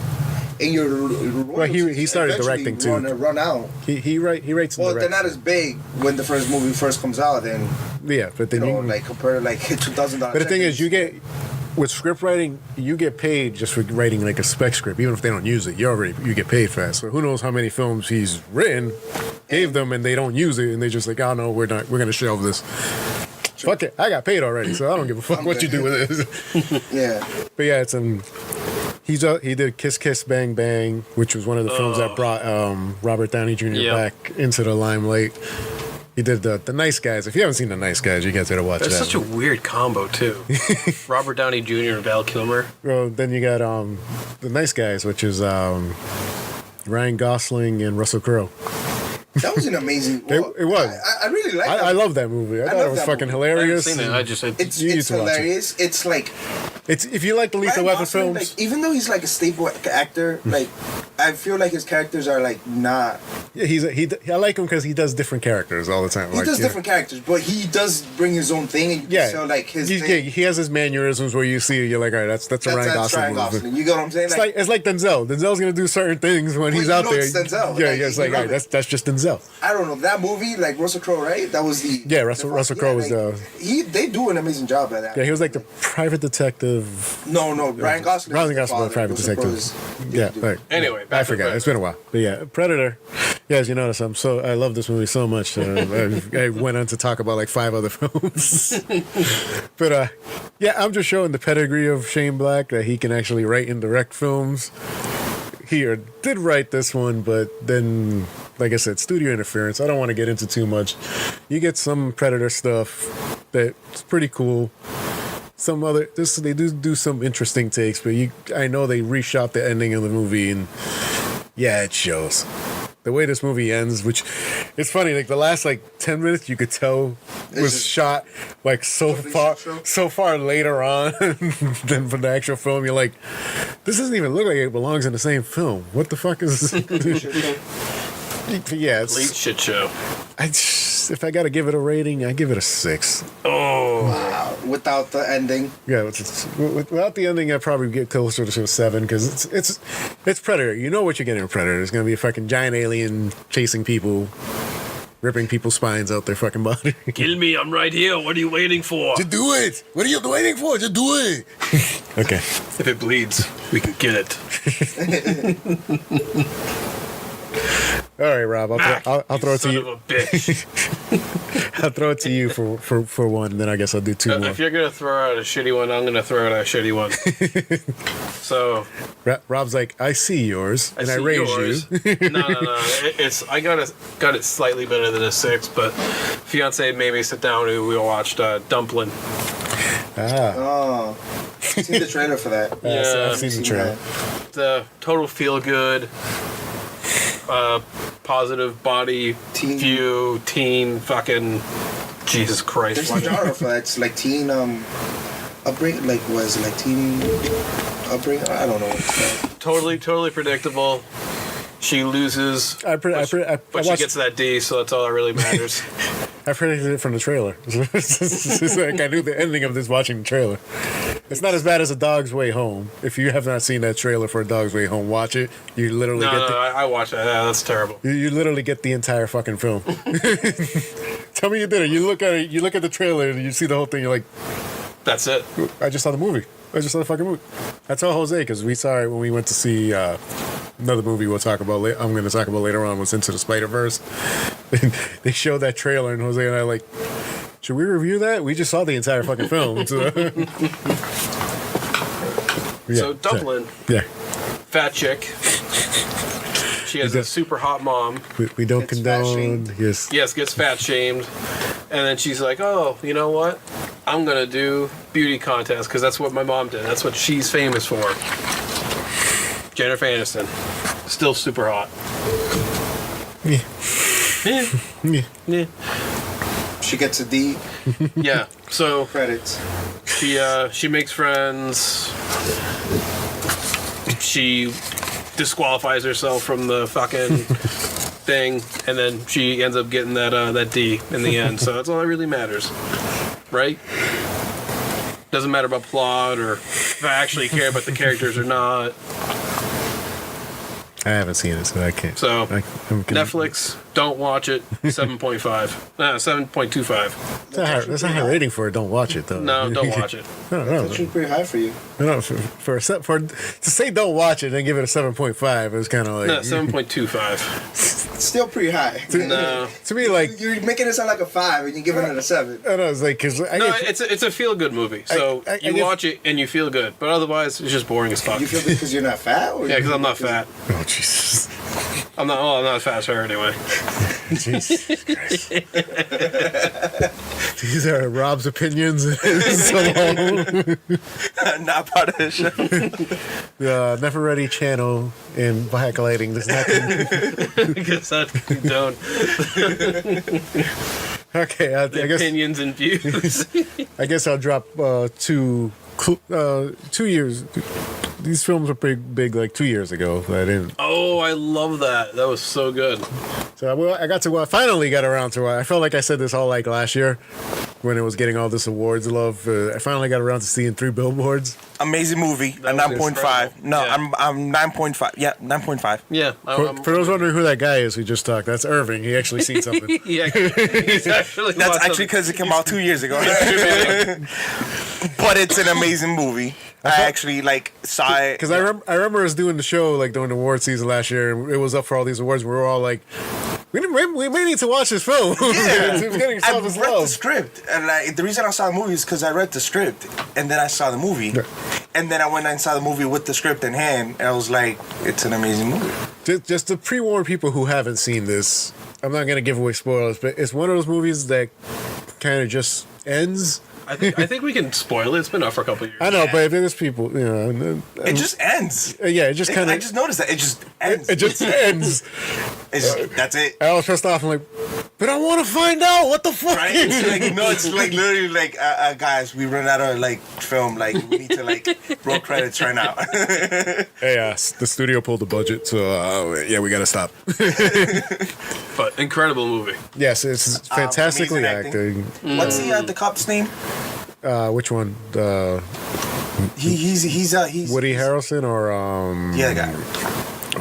and you're. Well, he started directing too. Run out. He writes. Well, they're not as big when the first movie first comes out, and yeah, but then like compared to like $2,000. But the thing is, you get. With script writing, you get paid just for writing like a spec script, even if they don't use it. You get paid for that. So who knows how many films he's written, gave them, and they don't use it, and they just like, oh no, we're gonna shelve this. Sure. Fuck it, I got paid already, so I don't give a fuck what you do with it. Yeah. But yeah, it's he did Kiss Kiss Bang Bang, which was one of the films that brought Robert Downey Jr. back into the limelight. He did the Nice Guys. If you haven't seen the Nice Guys, you guys gotta watch that. That's such a weird combo too. Robert Downey Jr. and Val Kilmer. Well, then you got the Nice Guys, which is Ryan Gosling and Russell Crowe. That was an amazing. Well, it was. I really like. I love that movie. I thought it was fucking hilarious. I haven't seen it. It's hilarious. It's like. It's if you like the Lethal Weapon films. Like, even though he's like a staple actor, like I feel like his characters are like not. Yeah, I like him because he does different characters all the time. He does different characters, but he does bring his own thing. And you can tell, like his. Thing. He has his mannerisms where you see it, you're like, all right, that's a Ryan Gosling. You get what I'm saying? It's like Denzel. Denzel's gonna do certain things when he's out there. It's Denzel. Yeah, it's like, all right, that's just Denzel. I don't know that movie, like Russell Crowe, right? That was the. Yeah, Russell Crowe was. They do an amazing job at that. Yeah, he was like the private detective. No, Ryan Gosling. Ryan Gosling was private detective. Yeah. Like, anyway, I forgot. It's been a while. But yeah, Predator. Yeah, as you notice, I love this movie so much. I went on to talk about like 5 other films. But yeah, I'm just showing the pedigree of Shane Black, that he can actually write and direct films. He did write this one, but then, like I said, studio interference. I don't want to get into too much. You get some Predator stuff that's pretty cool. Some other, they do some interesting takes, but I know they reshot the ending of the movie, and yeah, it shows. The way this movie ends, which it's funny, like the last like 10 minutes, you could tell was shot like so far later on than for the actual film. You're like, this doesn't even look like it belongs in the same film. What the fuck is this? Yeah, it's complete shit show. if I got to give it a rating, I give it a 6. Oh, Wow. Without the ending. Yeah, without the ending, I'd probably get closer to a 7 because it's Predator. You know what you're getting with Predator. It's gonna be a fucking giant alien chasing people, ripping people's spines out their fucking body. kill me! I'm right here. What are you waiting for? Just do it. What are you waiting for? Just do it. Okay. If it bleeds, we can kill it. All right, Rob. I'll throw it to Son you. of a bitch. I'll throw it to you for one, and then I guess I'll do 2 more. If you're gonna throw out a shitty one, I'm gonna throw out a shitty one. So Rob's like, I see yours, and I see raised yours. you. No. I got it slightly better than a 6, but fiance made me sit down and we watched Dumpling. Oh. I've seen the trailer for that. Yeah, I've seen the trailer. The total feel good, positive body Teen. view, teen fucking Jesus Christ. There's a genre for that. It's like teen upbringing. Like was it like teen upbringing? I don't know what it's called. Totally predictable. She loses, I but she watched- gets that D, so that's all that really matters. I predicted it from the trailer. It's like I knew the ending of this watching the trailer. It's not as bad as A Dog's Way Home. If you have not seen that trailer for A Dog's Way Home, watch it. You literally I watched that. Yeah, that's terrible. you literally get the entire fucking film. Tell me you did it. You look at it. You look at the trailer and you see the whole thing. You're like, That's it. I just saw the movie. I just saw the fucking movie. I told Jose because we saw it when we went to see another movie we'll talk about. I'm going to talk about later on. Was Into the Spider-Verse. They showed that trailer and Jose and I like, should we review that? We just saw the entire fucking film. So, yeah, So Dumpling, yeah. fat chick. She has a super hot mom. We don't It's fat condone. shamed. Yes. Yes, gets fat shamed. And then she's like, oh, you know what? I'm going to do beauty contests because that's what my mom did. That's what she's famous for. Jennifer Aniston. Still super hot. Yeah. Yeah. Yeah. Yeah. She gets a D. Yeah. So Credits. she makes friends. She disqualifies herself from the fucking thing, and then she ends up getting that D in the end. So that's all that really matters, right? Doesn't matter about plot or if I actually care about the characters or not. I haven't seen it, so I can't. So I'm Netflix, don't watch it. 7.5. No, 7.25. That's not a high rating for it. Don't watch it though. No, don't watch it. No, That's actually pretty high for you. no. For to say don't watch it and give it a 7.5, it was kind of like No, 7.25. It's still pretty high. No. to me like You're making it sound like a 5 and you're giving it a 7. I don't know. It's like because I No, get, it's a feel good movie. So I you guess- watch it and you feel good, but otherwise it's just boring as fuck. You feel good because you're not fat? Or Yeah, because I'm not fat. oh Jesus, I'm not as fat as her anyway. Jesus Christ. These are Rob's opinions. So long. not part of the show. The Never Ready channel and Backlighting does not. Because I don't. Okay, I guess Opinions and views. I guess I'll drop 2 years. These films were big like 2 years ago. I didn't. Oh, I love that. That was so good. So I finally got around to it. I felt like I said this all like last year when it was getting all this awards love. I finally got around to seeing 3 Billboards. Amazing movie. That A was 9.5. incredible. No, Yeah. I'm 9.5. Yeah, 9.5. Yeah. For those wondering who that guy is who just talked, that's Irving. He actually seen something. Yeah. He's actually That's watched actually because it came out 2 years ago. something. But it's an amazing movie. I actually saw it. Because I remember us doing the show like during the award season last year, and it was up for all these awards. We were all like, we may need to watch this film. Yeah. It's getting I self as read the love. script, and the reason I saw the movie is because I read the script, and then I saw the movie, and then I went and saw the movie with the script in hand, and I was like, it's an amazing movie. Just to pre-warn people who haven't seen this, I'm not gonna give away spoilers, but it's one of those movies that kind of just ends. I think we can spoil it. It's been out for a couple of years. I know, but if there's people, It just ends. yeah, it just kind I of just noticed that it just ends. it just ends. That's it. I was pissed off. I'm like, But I want to find out what the fuck. Right? It's like, no, it's like literally like, guys, we run out of like film. Like, we need to like roll credits right now. Hey, the studio pulled the budget, so yeah, we gotta stop. But incredible movie. Yes, it's fantastically amazing acting. What's the cop's name? Which one? He's Woody Harrelson or Yeah, the guy.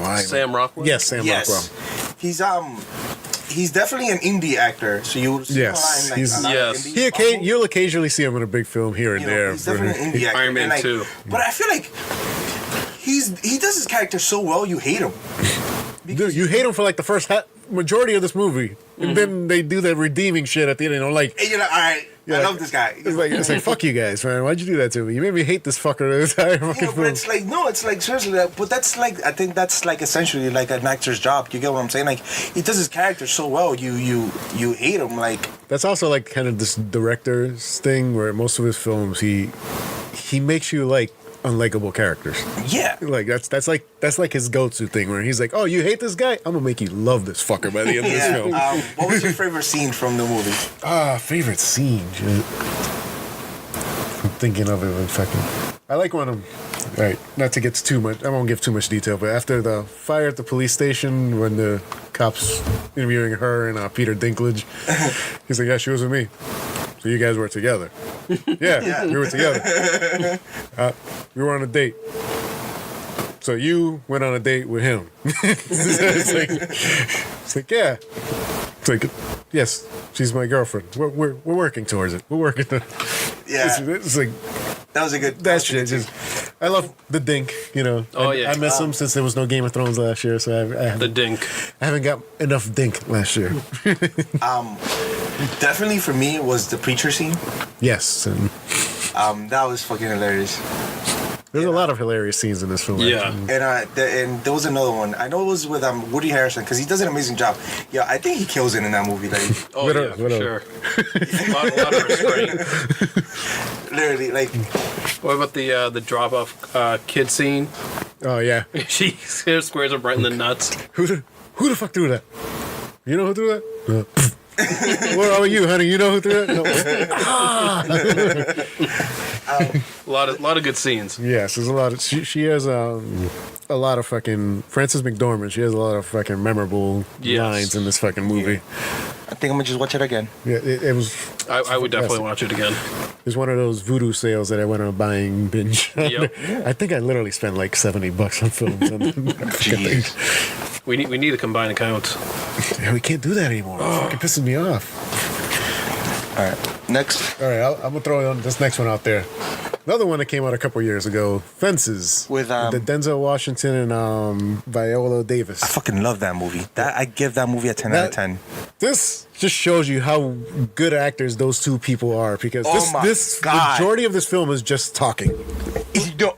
why? Sam Rockwell. Yes, Sam Rockwell. He's definitely an indie actor. So you'll see Yes, him like, he's- a lot of Yes. indie You'll occasionally see him in a big film here and you know, there. he's definitely an indie actor. Iron Man And, like, 2. But I feel like he does his character so well, you hate him. Dude, you hate him for like the first majority of this movie, and then they do that redeeming shit at the end. You know, like And you're like, all right, Yeah, I like- love this guy. it's like fuck you guys, man. Why'd you do that to me? You made me hate this fucker the entire fucking You know, but film. it's like no, it's like seriously, but that's like I think that's like essentially like an actor's job. You get what I'm saying? Like he does his character so well, you hate him. Like That's also like kind of this director's thing, where most of his films he makes you like unlikable characters. yeah, Like that's like his go-to thing, where he's like, oh, you hate this guy? I'm gonna make you love this fucker by the end of this film. What was your favorite scene from the movie? Favorite scene. Shit. I'm thinking of it. I like one of them. All right, not to get too much. I won't give too much detail, but after the fire at the police station, when the cops interviewing her and Peter Dinklage, he's like, yeah, she was with me. So you guys were together. Yeah, we were together. We were on a date. So you went on a date with him. it's like, yeah. It's like, yes, she's my girlfriend. We're working towards it. We're working. Yeah, It's like that was a good. that shit. Just, I love the Dink. You know. Oh, yeah. I miss him since there was no Game of Thrones last year, so The Dink. I haven't got enough Dink last year. Definitely for me it was the preacher scene. Yes, and That was fucking hilarious. there's a lot of hilarious scenes in this film. Yeah. actually. And there was another one. I know it was with Woody Harrelson because he does an amazing job. Yeah, I think he kills it in that movie. Like Oh, Whatever, yeah, for whatever. sure. a lot of restraint. literally, like What about the drop-off kid scene? Oh yeah. She squares up right in the nuts. Who the fuck threw that? You know who threw that? No. What about you, honey? You know who threw that? No. A lot of good scenes. Yes, there's a lot of. She has a lot of fucking Frances McDormand. She has a lot of fucking memorable Yes. lines in this fucking movie. I think I'm gonna just watch it again. Yeah, it was. I would definitely watch it again. It was one of those voodoo sales that I went on a buying binge. Yep. I think I literally spent like $70 on films. Jeez. We need to combine accounts. Yeah, we can't do that anymore. It's fucking pissing me off. All right, next All right, I'm gonna throw this next one out there. Another one that came out a couple years ago, Fences, With, the Denzel Washington and Viola Davis. I fucking love that movie. I give that movie a 10 out of 10. This just shows you how good actors those two people are, because Oh my this God. majority of this film is just talking.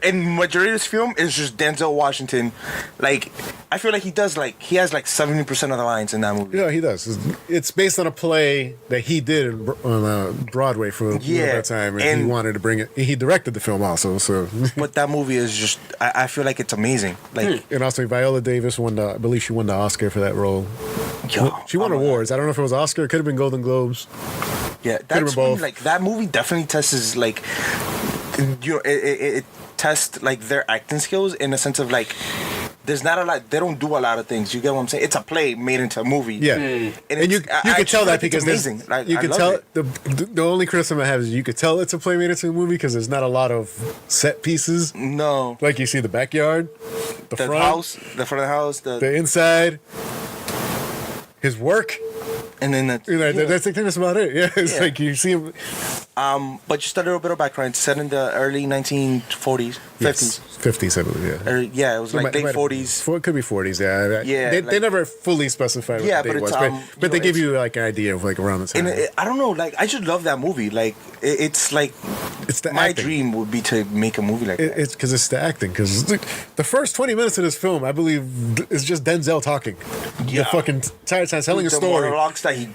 And majority of this film is just Denzel Washington. Like, I feel like he has like 70% of the lines in that movie. Yeah, he does. It's based on a play that he did on Broadway for that time, and he wanted to bring it. He directed the film also, so. But that movie is just, I feel like it's amazing. Like, And also, Viola Davis I believe she won the Oscar for that role. yo, She won oh my God. awards. I don't know if it was Oscar. It could have been Golden Globes. Yeah, been that's both. like that movie definitely tests like, you know, it tests like their acting skills in a sense of like, there's not a lot. They don't do a lot of things. You get what I'm saying? It's a play made into a movie. Yeah, and you could tell that because it's amazing. Like, you I could love tell it. the only criticism I have is you could tell it's a play made into a movie because there's not a lot of set pieces. No, Like you see the backyard, the the front, house, the front of the house, the inside, his work. and then the, You know, yeah. that's about it. Yeah, it's Yeah. like you see him. But just a little bit of background. It's set in the early 1940s, 50s. 50s, I believe. Yeah. Yeah, it was like late 40s. It could be 40s. Yeah. Yeah, They like- never fully specified what Yeah, the but date was, it's, but, you but they know, give it's- you like an idea of like around the time. And I don't know, like I just love that movie. Like it's like It's the my acting. dream would be to make a movie like that. It's because it's the acting. Because the first 20 minutes of this film, I believe, is just Denzel talking. Yeah. The fucking entire time telling a the story. monologues that he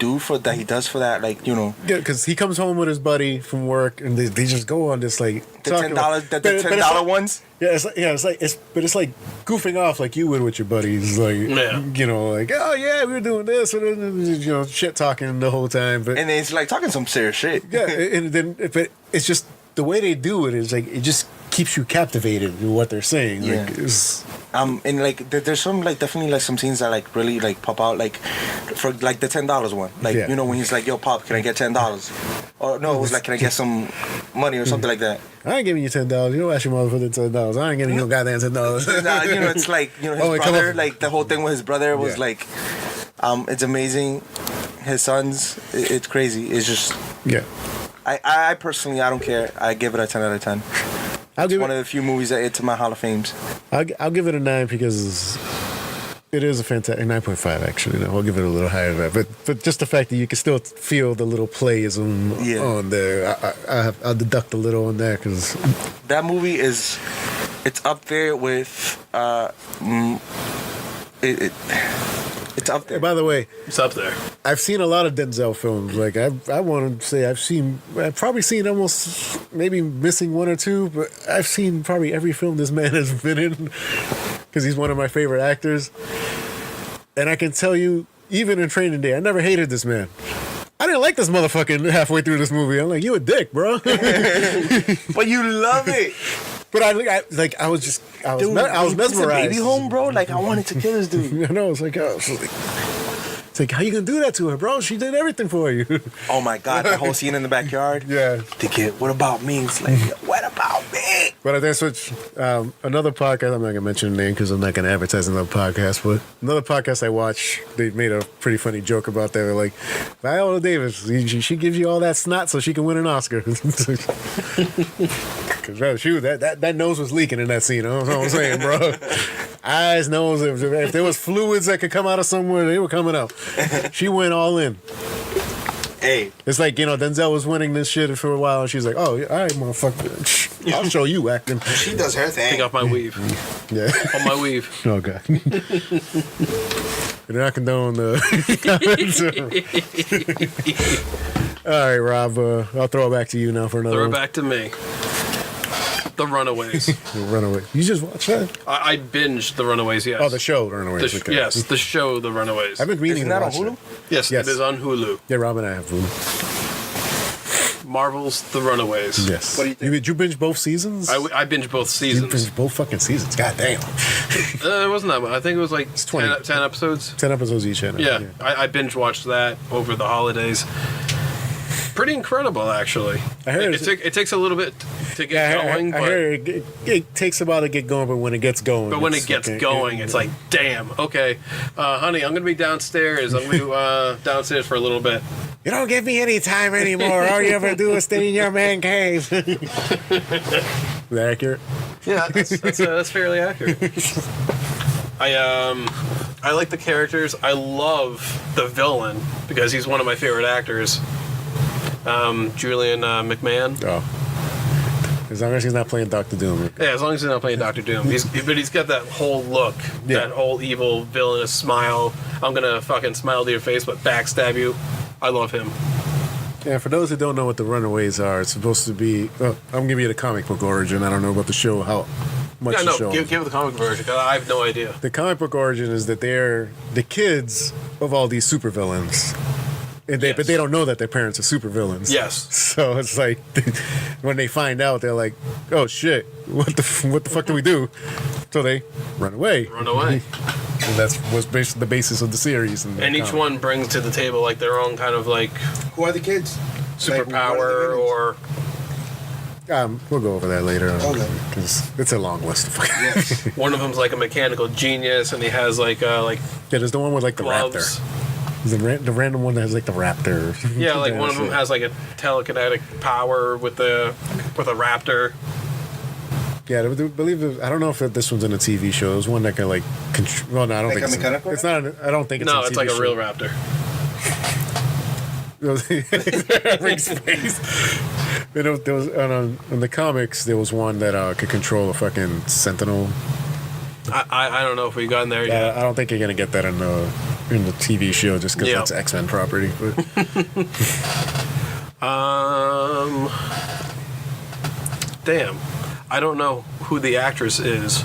does for that, like, you know, Yeah, because he comes home with his buddy from work, and they just go on this like the talking $10 about- the but it's $10 not- ones. Yeah, it's like goofing off like you would with your buddies, like you know, like oh yeah, we were doing this, and you know, shit talking the whole time, but and it's like talking some serious shit. Yeah, and then but it's just the way they do it is like it just keeps you captivated with what they're saying. Yeah. Like, it's, and like there's some like definitely like some scenes that like really like pop out, like for like the $10 one, like you know when he's like, yo Pop, can I get $10? Or no, it was like, can I get some money or something like that. I ain't giving you $10. You don't ask your mother for the $10. I ain't giving you no goddamn $10. Nah, you know, it's like, you know, his brother, like the whole thing with his brother was like, it's amazing. His sons, it's crazy. It's just, I personally, I don't care. I give it a 10 out of 10. It's one of the few movies that into my Hall of Fames. I'll give it a 9 because it is a fantastic 9.5 actually. No, I'll give it a little higher than that. But just the fact that you can still feel the little playism on there, I'll deduct a little on that because that movie it's up there with it's up there. By the way, it's up there. I've seen a lot of Denzel films. Like I want to say I've probably seen almost maybe missing one or two, but I've seen probably every film this man has been in because he's one of my favorite actors. And I can tell you, even in Training Day, I never hated this man. I didn't like this motherfucker halfway through this movie. I'm like, you a dick, bro. But you love it. But I was mesmerized. Baby home, bro. Like I wanted to kill this dude. I know. It's like, it's like, how you gonna do that to her, bro? She did everything for you. Oh my God, the whole scene in the backyard. Yeah. The kid, what about me? It's like, what about me? But I think switch another podcast. I'm not gonna mention the name because I'm not gonna advertise another podcast. But another podcast I watch, they made a pretty funny joke about that. They're like, Viola Davis, she gives you all that snot so she can win an Oscar. Because shoot, that nose was leaking in that scene. You know what I'm saying, bro? Eyes, nose. If there was fluids that could come out of somewhere, they were coming out. She went all in. Hey, it's like, you know, Denzel was winning this shit for a while, and she's like, "Oh, all right, motherfucker, I'll show you acting." She does her thing. Take off my weave. Yeah, on my weave. Oh God. You're not condoning the comments. All right, Rob. I'll throw it back to you now for another. Throw it one. back to me. The Runaways. The Runaways. You just watched that? I binged The Runaways, yes. Oh, the show, The Runaways. Okay. Yes, the show, The Runaways. I've been meaning Isn't to that watch on Hulu? Yes, it is on Hulu. Yeah, Rob and I have Hulu. Marvel's The Runaways. Yes. What do you think? Did you binge both seasons? I binged both You seasons. binged both fucking seasons. God damn. It wasn't that much. I think it was like 20. 10 episodes. 10 episodes each. Yeah. I binge watched that over the holidays. Pretty incredible, actually. I heard it takes a little bit to get going. I heard it takes a while to get going, but when it gets going... But when it gets going, it's like, damn, okay. Honey, I'm going to be downstairs. I'm going to be downstairs for a little bit. You don't give me any time anymore. All you ever do is stay in your man cave. Is that accurate? Yeah, that's fairly accurate. I like the characters. I love the villain because he's one of my favorite actors. Julian McMahon. Oh. As long as he's not playing Dr. Doom. Yeah, as long as he's not playing Dr. Doom. But he's got that whole look, that whole evil, villainous smile. I'm going to fucking smile to your face, but backstab you. I love him. Yeah, for those who don't know what the Runaways are, it's supposed to be... I'm giving you the comic book origin. I don't know about the show, how much the show... Give the comic version, because I have no idea. The comic book origin is that they're the kids of all these supervillains. But they don't know that their parents are supervillains. Yes. So it's like when they find out, they're like, "Oh shit! What the fuck do we do?" So they run away. Run away. And that's what's basically the basis of the series. And each one brings to the table like their own kind of like Who are the kids? superpower or. We'll go over that later. Okay. Because it's a long list. Of fucking One of them's like a mechanical genius, and he has like yeah. There's the one with like the gloves. raptor. The random one that has like the raptor. Yeah, like one of them has like a telekinetic power with a raptor. Yeah, I believe. I don't know if this one's in a TV show. There's one that can like. Well, no, I don't think it's. It's not. I don't think it's. No, a it's TV like show. a real raptor. There was in the comics. There was one that could control a fucking Sentinel. I don't know if we got in there yet. I don't think you're gonna get that in the TV show just because that's X-Men property. But. Damn, I don't know who the actress is,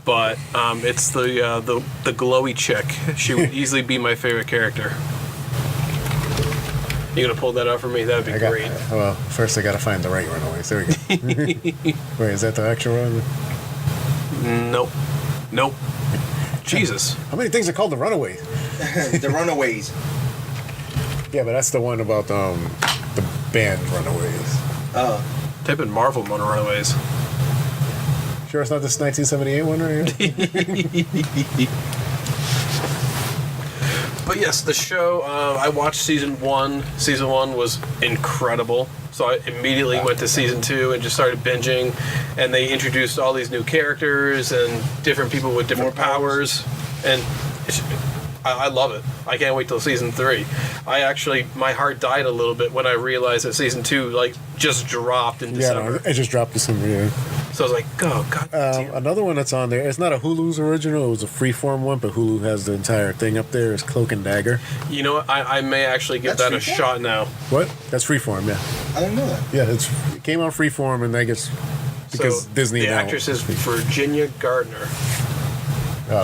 but it's the glowy chick. She would easily be my favorite character. You gonna pull that up for me? That would be great. Well, first I gotta find the right Runaways. There we go. Wait, is that the actual one? Nope. Jesus. How many things are called the Runaways? The Runaways. Yeah, but that's the one about the band Runaways. Type in Marvel Runaways. Sure, it's not this 1978 one right here? But yes, the show, I watched season 1. Season 1 was incredible. So I immediately went to season 2 and just started binging. And they introduced all these new characters and different people with different powers. And I love it. I can't wait till season 3. My heart died a little bit when I realized that season 2, just dropped in December. Yeah, no, it just dropped December, yeah. So I was like, oh, God damn. Another one that's on there, it's not a Hulu's original, it was a freeform one, but Hulu has the entire thing up there, is Cloak and Dagger. You know what? I may actually give that a shot now. What? That's freeform, yeah. I didn't know that. Yeah, it came on freeform, and I guess because Disney the now... actress is Virginia Gardner.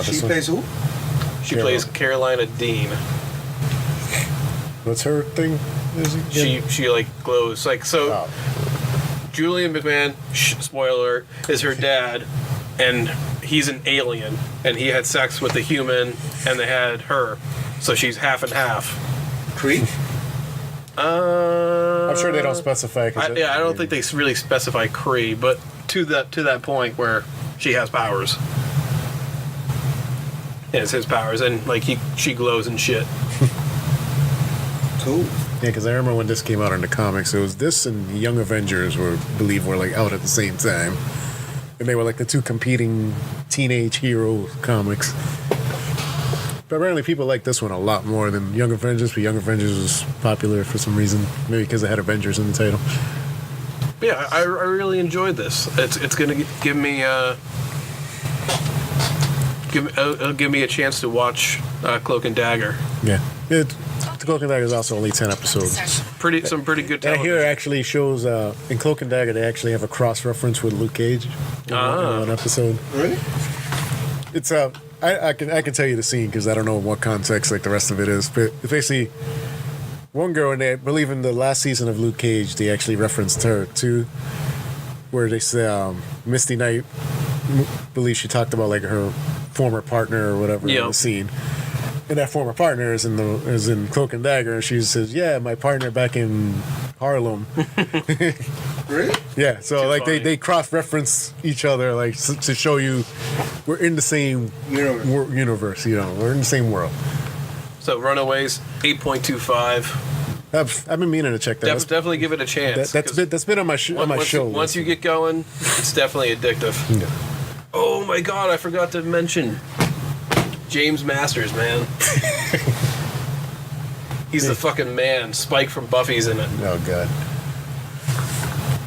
She plays who? She plays Carolina Dean. What's her thing? She glows Julian McMahon, spoiler, is her dad, and he's an alien, and he had sex with a human, and they had her, so she's half and half. Cree? I'm sure they don't specify. I don't think they really specify Cree, but to that point where she has powers. Yeah, it's his powers, and she glows and shit. Cool. Yeah, because I remember when this came out in the comics, it was this and Young Avengers were out at the same time, and they were the two competing teenage hero comics. But apparently, people like this one a lot more than Young Avengers. But Young Avengers was popular for some reason, maybe because it had Avengers in the title. But yeah, I really enjoyed this. It's gonna give me give me a chance to watch Cloak and Dagger. Yeah. Cloak and Dagger is also only 10 episodes. Some pretty good television. television. Here actually shows, in Cloak and Dagger, they actually have a cross-reference with Luke Cage in one episode. Really? It's, I can tell you the scene because I don't know in what context the rest of it is, but it's basically one girl in there, I believe in the last season of Luke Cage, they actually referenced her too, where they say, Misty Knight, I believe she talked about her former partner or whatever in the scene. And that former partner is in Cloak and Dagger, and she says, "Yeah, my partner back in Harlem." Really? Yeah. So they cross-reference each other to show you we're in the same universe. We're in the same world. So Runaways 8.25. I've been meaning to check that. Definitely give it a chance. That's been on my show. Once you get going, it's definitely addictive. Yeah. Oh my God! I forgot to mention. James Masters, man. He's the fucking man. Spike from Buffy's in it. Oh, God.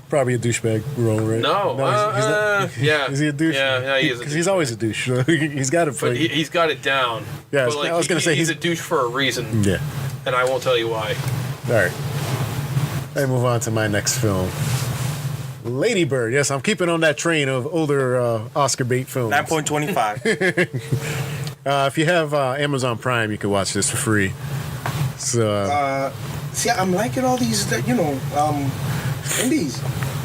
Probably a douchebag role, right? No, he's not, yeah. Is he a douche? Yeah, he is. Because he's always a douche. So he's got it. But he's got it down. Yeah, but I was going to say he's a douche for a reason. Yeah. And I won't tell you why. All right. I move on to my next film. Lady Bird. Yes, I'm keeping on that train of older Oscar bait films. 9.25. If you have Amazon Prime, you can watch this for free. So, see, I'm liking all these, indies.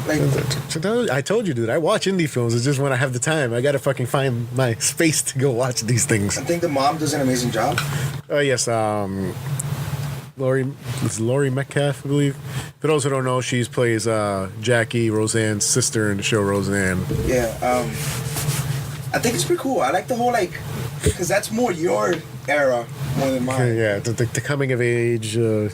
I told you, dude. I watch indie films. It's just when I have the time, I gotta fucking find my space to go watch these things. I think the mom does an amazing job. Yes. Laurie Metcalf, I believe. For those who don't know, she plays Jackie, Roseanne's sister in the show Roseanne. Yeah. I think it's pretty cool. I like the whole because that's more your era more than mine. Yeah, the coming of age. There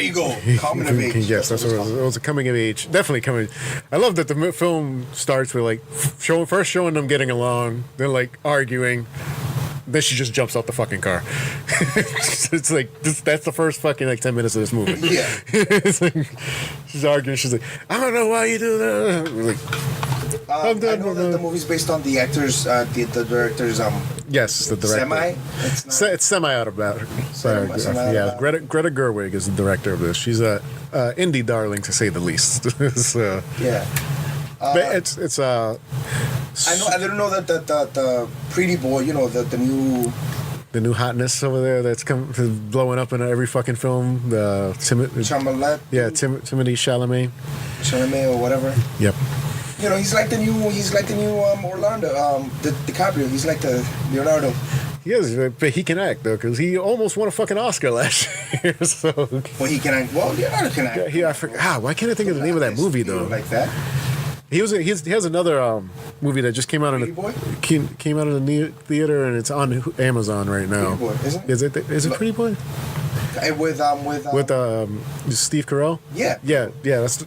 you go, coming of age. Yes, that's what it was. It was a coming of age. Definitely coming. I love that the film starts with first showing them getting along, then arguing. Then she just jumps out the fucking car. It's that's the first fucking 10 minutes of this movie. Yeah. It's she's arguing. She's like, I don't know why you do that. I know that the movie's based on the actors, the director's. Yes, the director. It's semi-autobiography. Yeah, Greta Gerwig is the director of this. She's a indie darling to say the least. So. Yeah. But it's I didn't know that the pretty boy, you know, the new hotness over there that's blowing up in every fucking film. The Chalamet. Yeah, Timothée Chalamet. Chalamet or whatever. Yep. You know, he's like the new Orlando, DiCaprio. He's like the Leonardo. He is, but he can act though, because he almost won a fucking Oscar last year. So. Well, he can act. Well, Leonardo can act. Yeah, I forgot. Why can't I think of the name of that movie though? Like that. He has another movie that just came out came out in the theater, and it's on Amazon right now. Pretty Boy, isn't it? Is it Pretty Boy? With Steve Carell. Yeah.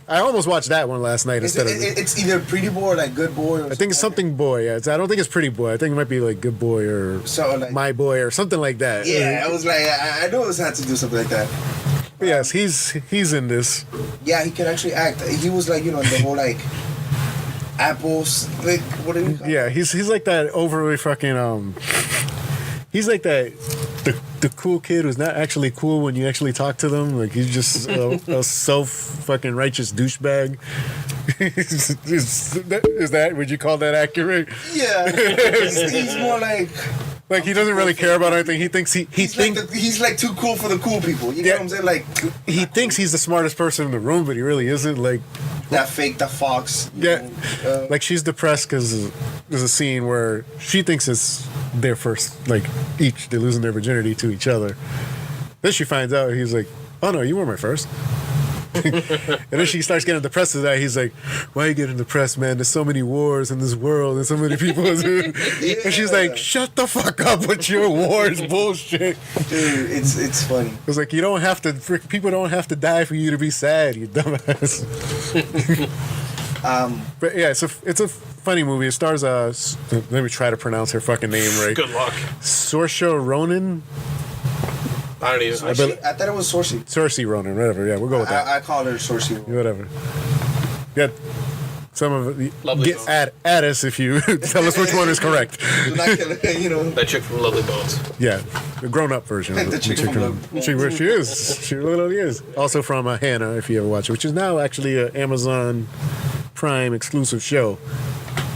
I almost watched that one last night instead of. It's either Pretty Boy or like Good Boy. Or I think it's something boy. Yeah, I don't think it's Pretty Boy. I think it might be like Good Boy or like, My Boy or something like that. Yeah, I was like, I know it had to do something like that. But yes, he's in this. Yeah, he can actually act. He was like, you know, the whole like apples. Like, what do you? Yeah, he's like that overly fucking He's like that. The cool kid who's not actually cool when you actually talk to them. Like he's just a self fucking righteous douchebag. Is that? Would you call that accurate? Yeah, he's more like he doesn't really care about anything. He thinks he's like too cool for the cool people. You know what I'm saying? Like he thinks he's the smartest person in the room, but he really isn't. Like that fox. Yeah, like she's depressed because there's a scene where she thinks it's their first, like they're losing their virginity to each other. Then she finds out, he's like, "Oh no, you were my first." And then she starts getting depressed with that. He's like, "Why are you getting depressed, man? There's so many wars in this world and so many people." And she's like, "Shut the fuck up with your wars bullshit." Dude, it's funny. It's like, people don't have to die for you to be sad, you dumbass. But yeah, it's a funny movie. It stars let me try to pronounce her fucking name right. Good luck. Saoirse Ronan. I don't even. I thought it was Saoirse Ronan, whatever. Yeah, we'll go with that. I call her Saoirse Ronan. Whatever. Yeah. Some of it. Lovely Add us if you tell us which one is correct. You know. That chick from Lovely Bones. Yeah, the grown-up version. The chick from she is. She literally is. Also from Hannah, if you ever watch it, which is now actually an Amazon Prime exclusive show.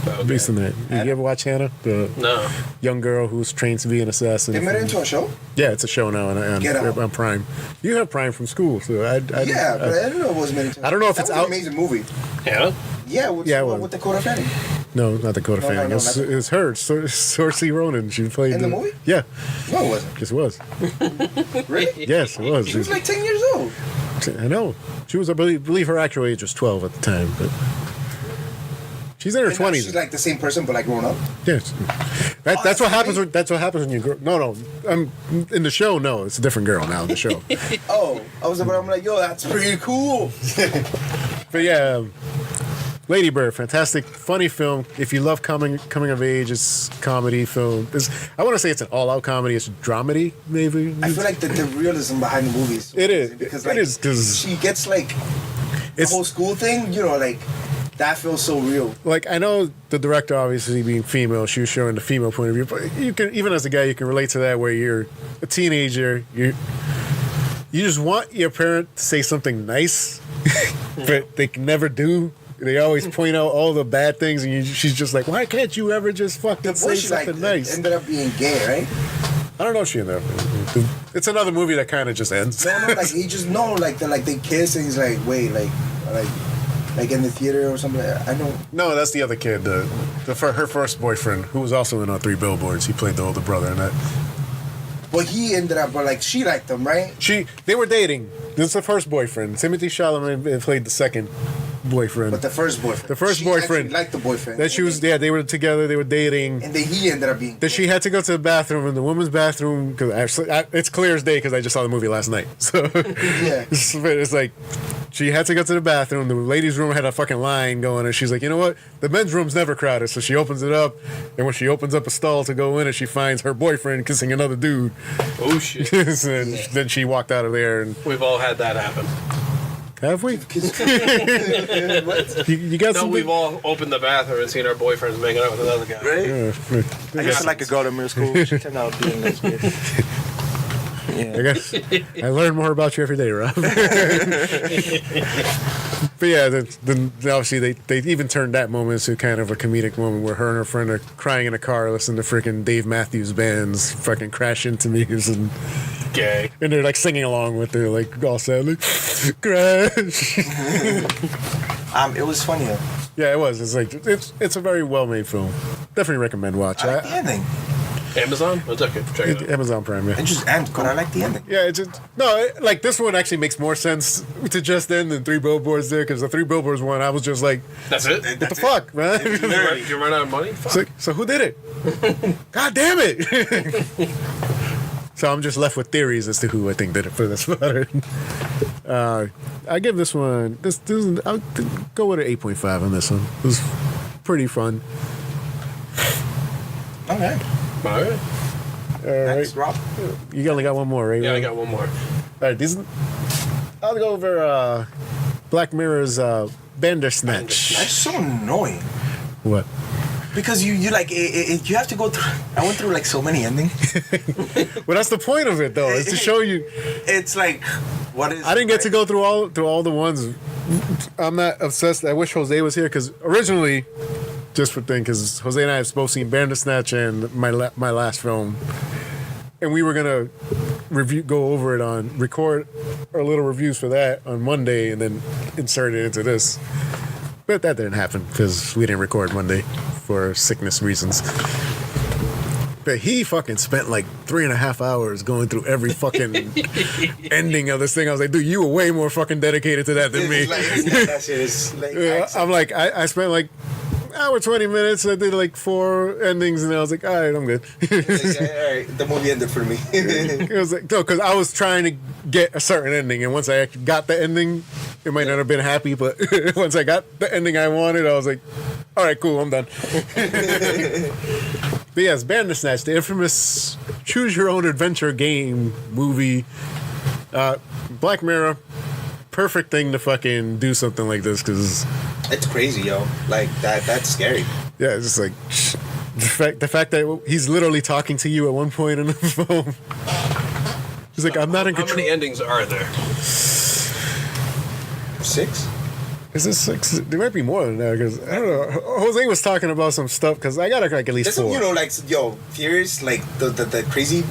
Okay. Based on that. You ever watch Hannah? The No. young girl who's trained to be an assassin. They made it into a show? Yeah, it's a show now on Prime. You have Prime from school, so I but I didn't know it was made into. I don't know if it's out. An amazing movie. Yeah. Yeah, with Dakota Fanning. No, not Dakota Fanning. It's her, Saoirse Ronan. She played in the movie. Yeah. No, it wasn't. Yes, it was. Really? Yes, it was. She was like 10 years old. I know. She was, I believe her actual age was 12 at the time, but she's in her 20s. She's like the same person, but like grown up. Yes. That's what happens. That's what happens when you grow. No. In the show. No, it's a different girl now in the show. Oh, I'm like, yo, that's pretty cool. But yeah, Lady Bird, fantastic, funny film. If you love coming of age, it's comedy film. I want to say it's an all-out comedy. It's a dramedy, maybe. I feel like the realism behind the movies. It is because because she gets like the whole school thing. You know, like that feels so real. Like I know the director, obviously being female, she was showing the female point of view, but you can, even as a guy, you can relate to that. Where you're a teenager, you just want your parent to say something nice, but they can never do. They always point out all the bad things, and she's just like, "Why can't you ever just fucking say something nice?" Ended up being gay, right? I don't know if she ended up. It's another movie that kind of just ends. No, like he just they kiss, and he's like, "Wait, like in the theater or something." I know. No, that's the other kid, her first boyfriend, who was also in 3 Billboards. He played the older brother in that. But he ended up, like she liked him, right? They were dating. This is the first boyfriend. Timothée Chalamet played the second boyfriend. But the first boyfriend. The first boyfriend. Liked the boyfriend. That she was. Yeah, they were together. They were dating. And then he ended up being. That she had to go to the bathroom in the women's bathroom because it's clear as day because I just saw the movie last night. So yeah, it's like she had to go to the bathroom. The ladies' room had a fucking line going, and she's like, you know what? The men's room's never crowded. So she opens it up, and when she opens up a stall to go in, and she finds her boyfriend kissing another dude. Oh shit! And then she walked out of there, and we've all had that happen. Have we? you got no, we've all opened the bathroom and seen our boyfriends making out with another guy. Right? I used to like a girl in middle school. She turned out being nice. Yeah. I guess I learn more about you every day, Rob. But yeah, then obviously they even turned that moment into kind of a comedic moment where her and her friend are crying in a car listening to freaking Dave Matthews Band's fucking Crash Into Me and Gay. and they're like singing along with it, like all sad, like Crash. It was funny. Yeah, it was. It's like it's a very well made film. Definitely recommend watch. I like the ending. Amazon? That's okay. Check it out. Amazon Prime. Yeah. It just ends, but I like the ending. Yeah, it's just like this one actually makes more sense to just end than Three Billboards there, because the Three Billboards one, I was just like, That's it? what the fuck, man? You run out of money? Fuck. So who did it? God damn it! So I'm just left with theories as to who I think did it for this one. I give this one I'll go with an 8.5 on this one. It was pretty fun. Okay. All right. All right, Next, Rob. you only got one more, right? Yeah, I got one more. All right, I'll go over Black Mirror's Bandersnatch. That's so annoying. What? Because you like you have to go through. I went through like so many endings. Well, that's the point of it, though, is to show you. It's like, what is? I didn't get to go through all the ones. I'm not obsessed. I wish Jose was here, because originally, just for thing, because Jose and I have both seen Bandersnatch and my last film, and we were gonna go over it record our little reviews for that on Monday, and then insert it into this. But that didn't happen because we didn't record Monday for sickness reasons. But he fucking spent like 3.5 hours going through every fucking ending of this thing. I was like, dude, you were way more fucking dedicated to that than me. That shit is like. I'm like, I spent like hour 20 minutes. I did like 4 endings, and I was like, all right, I'm good. All right, the movie ended for me. It was like, no, because I was trying to get a certain ending, and once I actually got the ending, it might not have been happy, but once I got the ending I wanted, I was like, all right, cool, I'm done. But yes, Bandersnatch, the infamous choose your own adventure game movie. Black Mirror, perfect thing to fucking do something like this, because It's crazy, yo. Like that's scary. yeah, it's just like the fact that he's literally talking to you at one point on the phone. He's like, I'm not in How control. many endings are there? 6? Is this 6? There might be more than that, because I don't know. Jose was talking about some stuff, because I got like at least There's some, 4. you know, like yo, theorists, like the crazy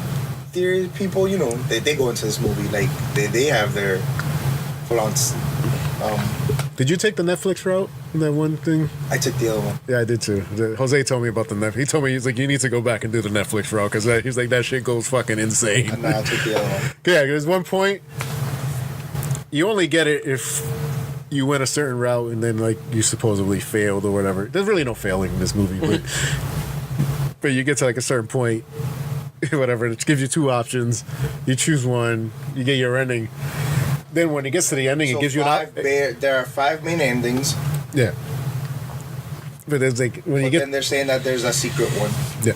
theory people, you know, they go into this movie like they have their full on. Did you take the Netflix route in that one thing? I took the other one. Yeah, I did too. Jose told me about the Netflix. He told me, he's like, you need to go back and do the Netflix route, because he's like, that shit goes fucking insane. And I took the other one. Yeah, there's one point you only get it if you went a certain route and then like you supposedly failed or whatever. There's really no failing in this movie, but you get to like a certain point, whatever. It gives you 2 options. You choose one. You get your ending. Then when it gets to the ending, So it gives you there are 5 main endings. yeah. But there's like when you But get then they're saying that there's a secret one. yeah.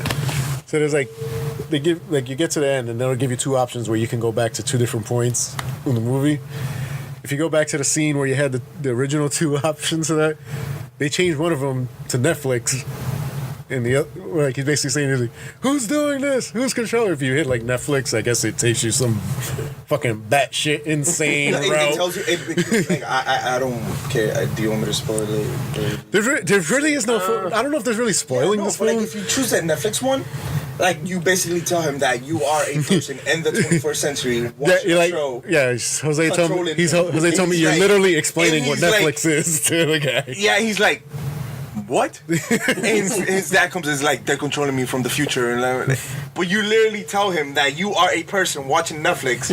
So there's like they give like you get to the end and they'll give you 2 options where you can go back to 2 different points in the movie. If you go back to the scene where you had the original 2 options of that, they changed one of them to Netflix. And the other, like he's basically saying, he's like, who's doing this? Who's controlling? If you hit like Netflix, I guess it takes you some fucking batshit insane It route. tells you. Like, I don't care. Do you want me to spoil it? There really is no. I don't know if there's really spoiling No, this but like film. if you choose that Netflix one, like you basically tell him that you are a person in the 21st century Yeah, watching you're a like, show. yeah, Jose told me. controlling Jose him. told me He's you're like- literally explaining and what he's like- Netflix is to the guy. Yeah, he's like, what? And his dad comes and is like, they're controlling me from the future. And like, but you literally tell him that you are a person watching Netflix,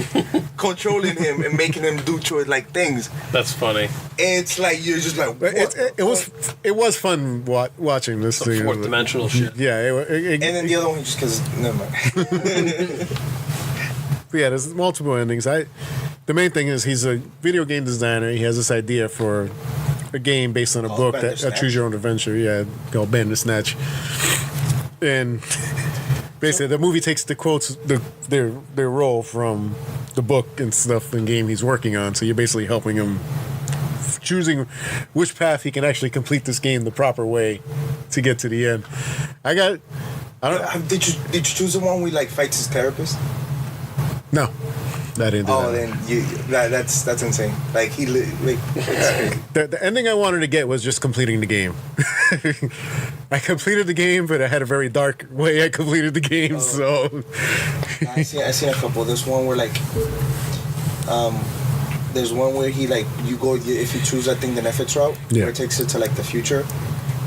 controlling him and making him do like things. That's funny. And it's like you're just like, But what? it was fun watching this Some thing. 4th dimensional shit. Yeah, And then the other one just because never mind. but yeah, there's multiple endings. The main thing is he's a video game designer. He has this idea for a game based on a book that Bandersnatch. Choose Your Own Adventure. Yeah, called Bandersnatch. And basically, the movie takes the quotes, their role from the book and stuff and game he's working on. So you're basically helping him choosing which path he can actually complete this game the proper way to get to the end. Did you choose the one where he like fights his therapist? No. I didn't do Oh, that. then that's insane. Like it's crazy. The ending I wanted to get was just completing the game. I completed the game, but I had a very dark way I completed the game. So I seen a couple. There's one where like, there's one where he like you go if you choose I think the Netflix route, Yeah. where it takes it to like the future,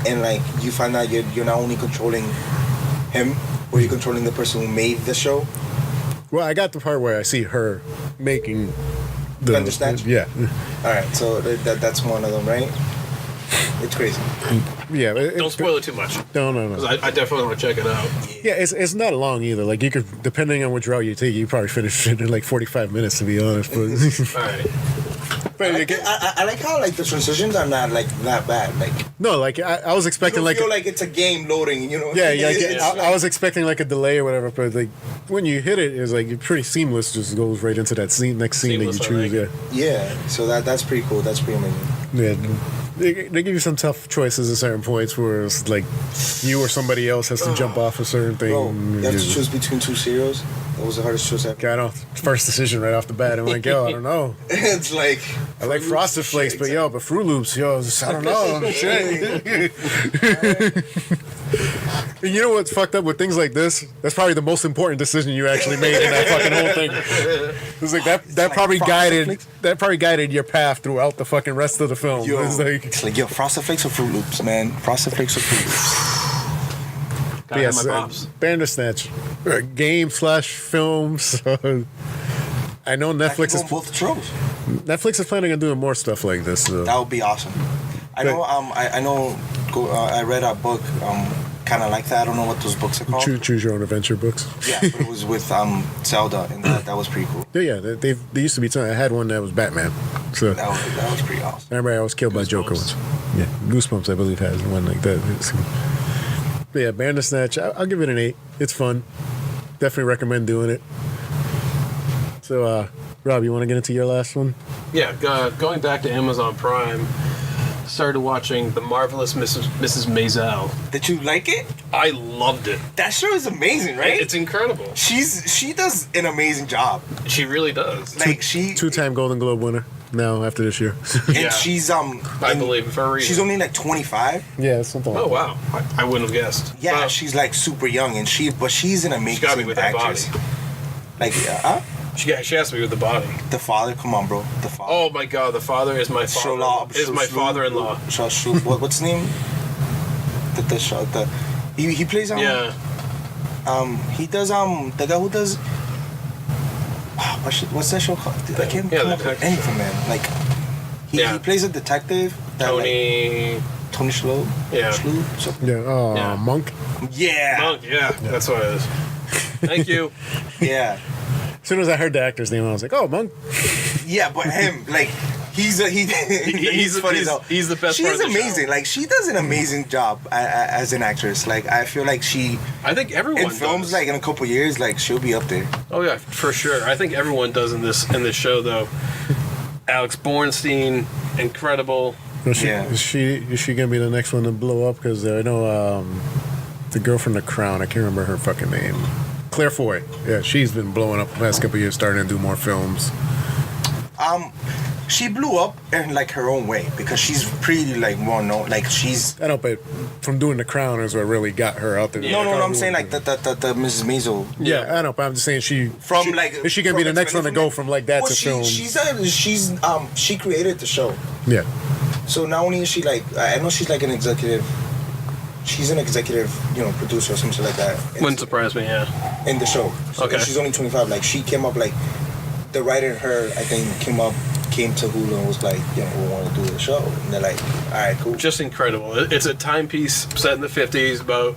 and like you find out you're not only controlling him, or you're controlling the person who made the show. well, I got the part where I see her making the Bandersnatch? Yeah, All right, so that's one of them, right? It's crazy. yeah. Don't spoil it too much. No. Because I definitely want to check it out. Yeah, it's not long either. Like you could, depending on which route you take, you probably finish it in like 45 minutes, to be honest. But, All right. but I like how like the transitions are not like that bad. Like no, like I was you expecting don't like feel like it's a game loading. You know? yeah, It's I was expecting like a delay or whatever. But like when you hit it, it's like pretty seamless. Just goes right into that next scene Seamless, that you I choose. like Yeah, so that's pretty cool. That's pretty amazing. Yeah. They give you some tough choices at certain points where it's like you or somebody else has to jump off a certain thing. Bro, you have to choose between two cereals. That was the hardest choice ever. I know. First decision right off the bat. I'm like, yo, I don't know. It's like I like Frosted Flakes, but yo, but Fruit Loops, yo, I don't know. Shit. And you know what's fucked up with things like this? That's probably the most important decision you actually made in that fucking whole thing. It's like that probably guided your path throughout the fucking rest of the film. Yo, It's like, yo, Frosted Flakes or Fruit Loops, man. Frosted Flakes or Fruit Loops. Gotta yes, have my pops. Bandersnatch, game/film. So I know Netflix is both shows. Netflix is planning on doing more stuff like this. So. That would be awesome. I know. I know. I read a book. Kind of like that. I don't know what those books are called. Choose your own adventure books. Yeah, but it was with Zelda, and that was pretty cool. Yeah, they used to be. I had one that was Batman. So That was pretty awesome. I remember I was killed by Joker once. Yeah, Goosebumps I believe has one like that. But yeah, Bandersnatch. I'll give it an 8. It's fun. Definitely recommend doing it. So, Rob, you want to get into your last one? Yeah, going back to Amazon Prime, started watching The Marvelous Mrs. Maisel. Did you like it? I loved it. That show is amazing, right? It's incredible. She does an amazing job. She really does. Like she 2-time Golden Globe winner now after this year. and Yeah. she's I believe for a reason. she's only like 25. Yeah, something like Oh wow, I wouldn't have guessed. Yeah, Wow. she's like super young, and she's an amazing got me with that actress. body. Like, She has to be with the body. the father. Come on, bro. The father. Oh my god, the father is my father. Is my father-in-law. What's his name? He plays Yeah. he does the guy who does what's that show called? I can't Yeah, come the up with detective. anything, man. Like he plays a detective. That, Tony. Tony Schlow. Yeah. Something. Yeah, Yeah. Monk. Yeah. Monk, yeah, that's what it is. Thank you. Yeah. As soon as I heard the actor's name, I was like, oh, Monk. Yeah, but him, like, he's funny as hell. He's the best She's part of the amazing. show. Like, she does an amazing job as an actress. Like, I feel like she, I think everyone in films, does. like, in a couple years, like, she'll be up there. Oh yeah, for sure. I think everyone does in this show though. Alex Bornstein, incredible. Is she gonna be the next one to blow up? Because I know the girl from The Crown. I can't remember her fucking name. Claire Foy. Yeah, she's been blowing up the past couple of years, starting to do more films. She blew up in, like, her own way because she's pretty, like, well known. Like, she's. I know, but from doing The Crown is what really got her out there. Yeah. No, I'm saying, like, the Mrs. Maisel. Yeah, I know, but I'm just saying is she gonna be the next one to go from like that Well, to film? She created the show. Yeah. So not only is she like, I know she's like an executive. She's an executive, producer or something like that. Wouldn't surprise me. Yeah. In the show. So, Okay. and she's only 25. Like she came up like, the writer and her, I think, came to Hulu and was like, we want to do the show. And they're like, all right, cool. Just incredible. It's a timepiece set in the 50s about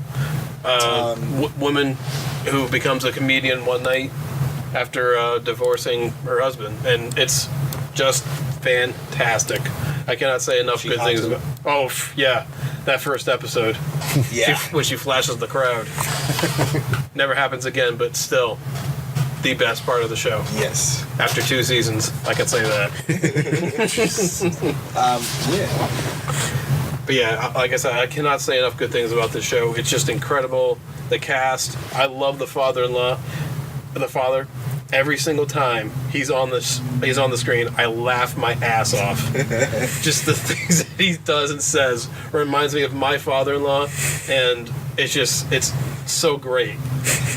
woman who becomes a comedian one night after divorcing her husband, and it's just fantastic. I cannot say enough good things about. Oh yeah, that first episode. Yeah. When she flashes the crowd. Never happens again, but still, the best part of the show. Yes. After 2 seasons, I can say that. Yeah. But yeah, like I said, I cannot say enough good things about this show. It's just incredible. The cast. I love the father-in-law. The father. every single time he's on the screen, I laugh my ass off. Just the things that he does and says reminds me of my father-in-law, and it's so great.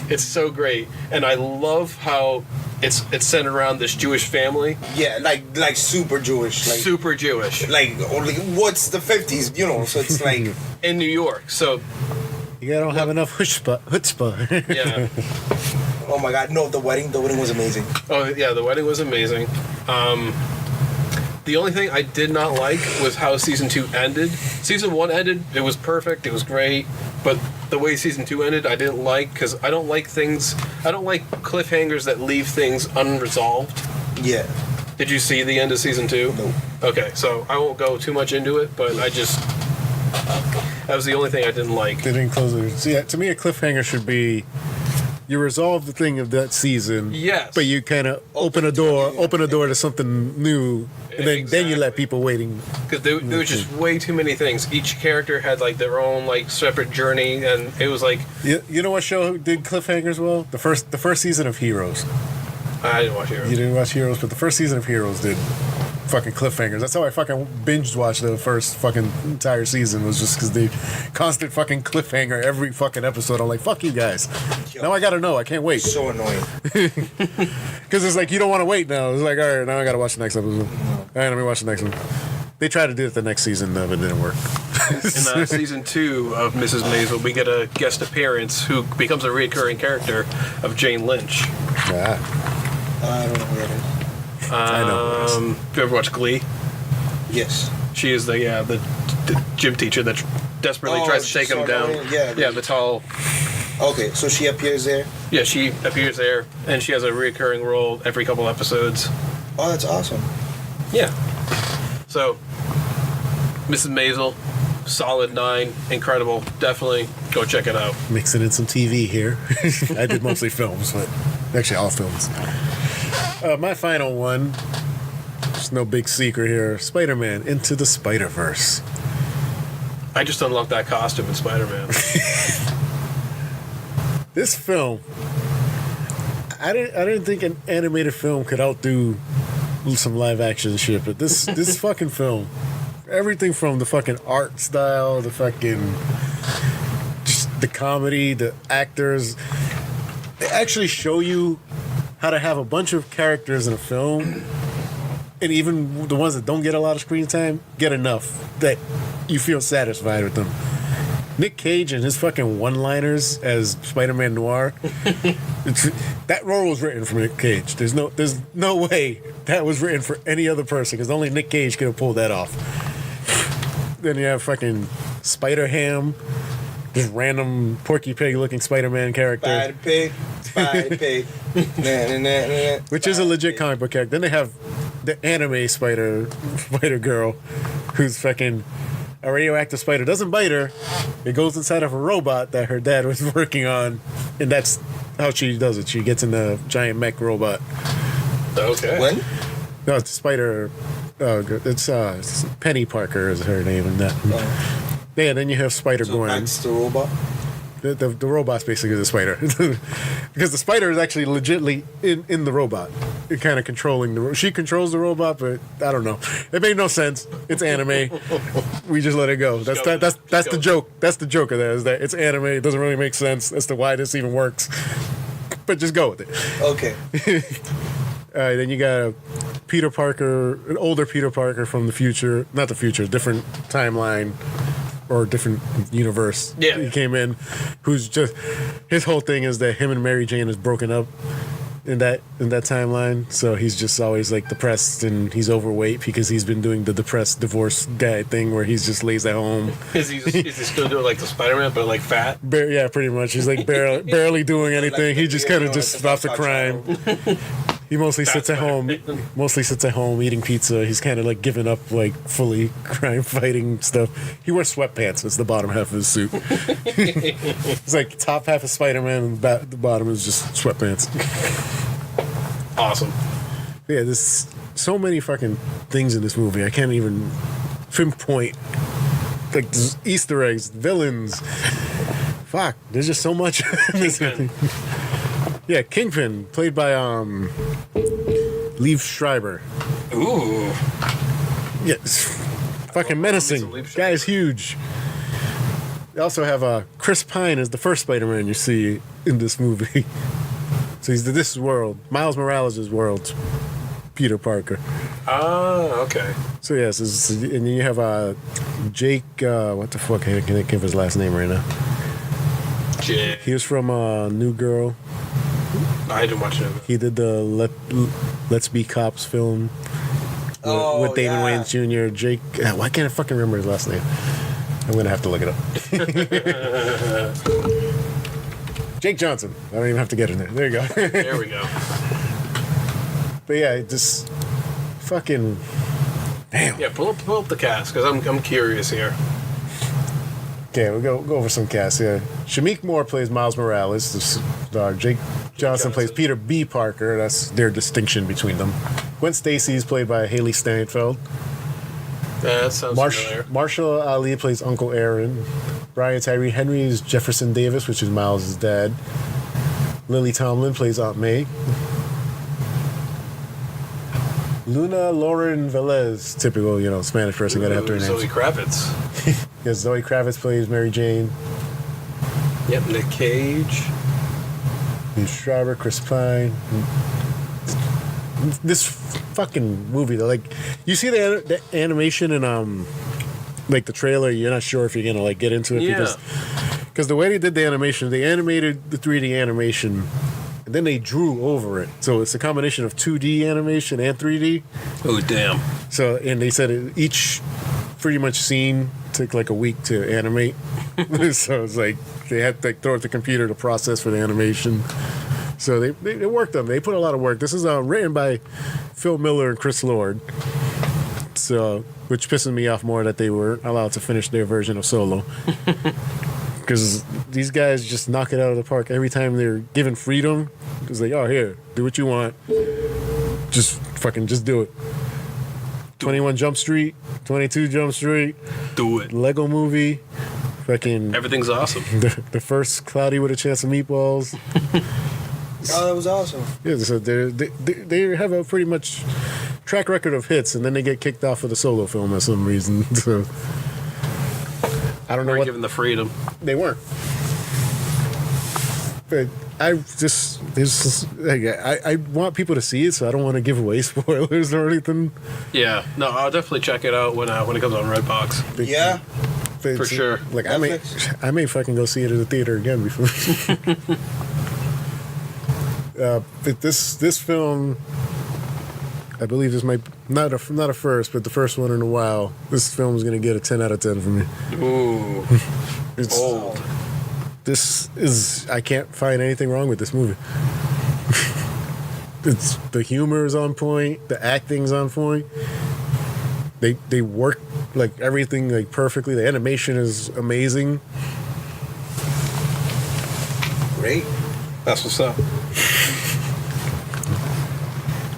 It's so great, and I love how it's centered around this Jewish family. Yeah, like super Jewish. Like, super Jewish. Like, only what's the 50s, so it's like... In New York, so... You don't have enough chutzpah. Yeah. Oh my God, no, the wedding was amazing. Oh, yeah, the wedding was amazing. The only thing I did not like was how season 2 ended. Season 1 ended, it was perfect, it was great, but the way season 2 ended, I didn't like, because I don't like cliffhangers that leave things unresolved. Yeah. Did you see the end of season 2? No. Okay, so I won't go too much into it, but that was the only thing I didn't like. They didn't close it. So yeah, to me, a cliffhanger should be you resolve the thing of that season. Yes. But you kind of open a door to something new, and then you let people waiting. Because there was just way too many things. Each character had like their own like separate journey, and it was like. You know what show did cliffhangers well? The first season of Heroes. I didn't watch Heroes. You didn't watch Heroes, but the first season of Heroes did fucking cliffhangers. That's how I fucking binge watched the first fucking entire season, was just because they constant fucking cliffhanger every fucking episode. I'm like, fuck you guys. Now I gotta know. I can't wait. So annoying. Because it's like, you don't want to wait now. It's like, all right, now I gotta watch the next episode. All right, let me watch the next one. They tried to do it the next season, but it didn't work. In season 2 of Mrs. Maisel, we get a guest appearance who becomes a recurring character of Jane Lynch. Yeah. I don't know who that is. I know. Have you ever watched Glee? Yes. She is the gym teacher that desperately tries to take him down. Yeah, the tall. Okay, so she appears there? Yeah, she appears there, and she has a recurring role every couple episodes. Oh, that's awesome. Yeah. So, Mrs. Maisel, solid 9, incredible. Definitely go check it out. Mixing in some TV here. I did mostly films, but actually all films. My final one, there's no big secret here, Spider-Man Into the Spider-Verse. I just unlocked that costume in Spider-Man. This film, I didn't think an animated film could outdo some live action shit, but this fucking film, everything from the fucking art style, the fucking just the comedy, the actors, they actually show you how to have a bunch of characters in a film, and even the ones that don't get a lot of screen time get enough that you feel satisfied with them. Nick Cage and his fucking one-liners as Spider-Man Noir, that role was written for Nick Cage. There's no way that was written for any other person, because only Nick Cage could have pulled that off. Then you have fucking Spider-Ham, this random Porky Pig-looking Spider-Man character. Spider Pig. Which is a legit comic book character. Then they have the anime Spider Girl, who's fucking a radioactive spider. Doesn't bite her. It goes inside of a robot that her dad was working on, and that's how she does it. She gets in the giant mech robot. Okay. When? No, it's Spider. It's Penny Parker is her name, and that. Oh. Yeah, then you have Spider-Gwen. That's the robot? The robot's basically the spider. Because the spider is actually legitly in the robot. It kind of controlling she controls the robot, but I don't know. It made no sense. It's anime. We just let it go. That's the joke. That's the joke of that, is that it's anime. It doesn't really make sense as to why this even works. But just go with it. Okay. All right, then you got a Peter Parker, an older Peter Parker from the future. Not the future, different timeline. Or different universe. Yeah. He came in, who's just, his whole thing is that him and Mary Jane is broken up in that timeline. So he's just always like depressed, and he's overweight because he's been doing the depressed divorce guy thing where he's just lays at home. Is he still doing like the Spider-Man but like fat? Yeah, pretty much. He's like barely doing anything. He just kind of just stops the crime. He mostly sits at home. Mostly sits at home eating pizza. He's kind of like giving up like fully crime fighting stuff. He wears sweatpants. That's the bottom half of his suit. It's like top half is Spider-Man, and the bottom is just sweatpants. Awesome. Yeah, there's so many fucking things in this movie. I can't even pinpoint. Like there's Easter eggs, villains. Fuck, there's just so much in this movie. Yeah, Kingpin, played by Liev Schreiber. Ooh. Yeah, fucking menacing. Guy's huge. They also have Chris Pine as the first Spider-Man you see in this movie. So he's this world. Miles Morales' world. Peter Parker. Ah, okay. So yes, and then you have Jake. What the fuck? I can't give his last name right now. Jake. He was from New Girl. I didn't watch it. He did the Let's Be Cops film with David Wayne Jr. Jake. Why can't I fucking remember his last name? I'm gonna have to look it up. Jake Johnson. I don't even have to get in there. There you go. There we go. But yeah, just fucking damn. Yeah, pull up the cast because I'm curious here. Okay, we'll go over some casts here. Shameik Moore plays Miles Morales. Jake Johnson plays Peter B. Parker. That's their distinction between them. Gwen Stacy is played by Haley Steinfeld. Yeah, that sounds familiar. Marshall Ali plays Uncle Aaron. Brian Tyree Henry is Jefferson Davis, which is Miles' dad. Lily Tomlin plays Aunt May. Luna Lauren Velez, typical, Spanish person, gotta have to her name. Zoe Kravitz. Yes, Zoe Kravitz plays Mary Jane. Yep, Nick Cage. Liev Schreiber, Chris Pine. This fucking movie, though, you see the animation and the trailer, you're not sure if you're gonna get into it because the way they did the animation, they animated the 3D animation. And then they drew over it. So it's a combination of 2D animation and 3D. Oh, damn. So, and they said each pretty much scene took a week to animate. So it's they had to throw it at the computer to process for the animation. So they worked on it. They put a lot of work. This is written by Phil Miller and Chris Lord. So, which pisses me off more that they were allowed to finish their version of Solo. Because these guys just knock it out of the park every time they're given freedom. It's oh, here, do what you want. Just do it. 21 Jump Street, 22 Jump Street. Do it. Lego Movie. Fucking. Everything's awesome. The first Cloudy with a Chance of Meatballs. Oh, that was awesome. Yeah, so they have a pretty much track record of hits, and then they get kicked off of the Solo film for some reason. So. I don't know what given the freedom. They weren't. But I want people to see it, so I don't want to give away spoilers or anything. Yeah, no, I'll definitely check it out when it comes on Redbox. Yeah, for sure. I may fucking go see it in the theater again before. But this film, I believe this might not a first, but the first one in a while. This film is gonna get a 10 out of 10 from me. Ooh, it's old. I can't find anything wrong with this movie. The humor is on point, the acting's on point. They work everything perfectly. The animation is amazing. Great. That's what's up.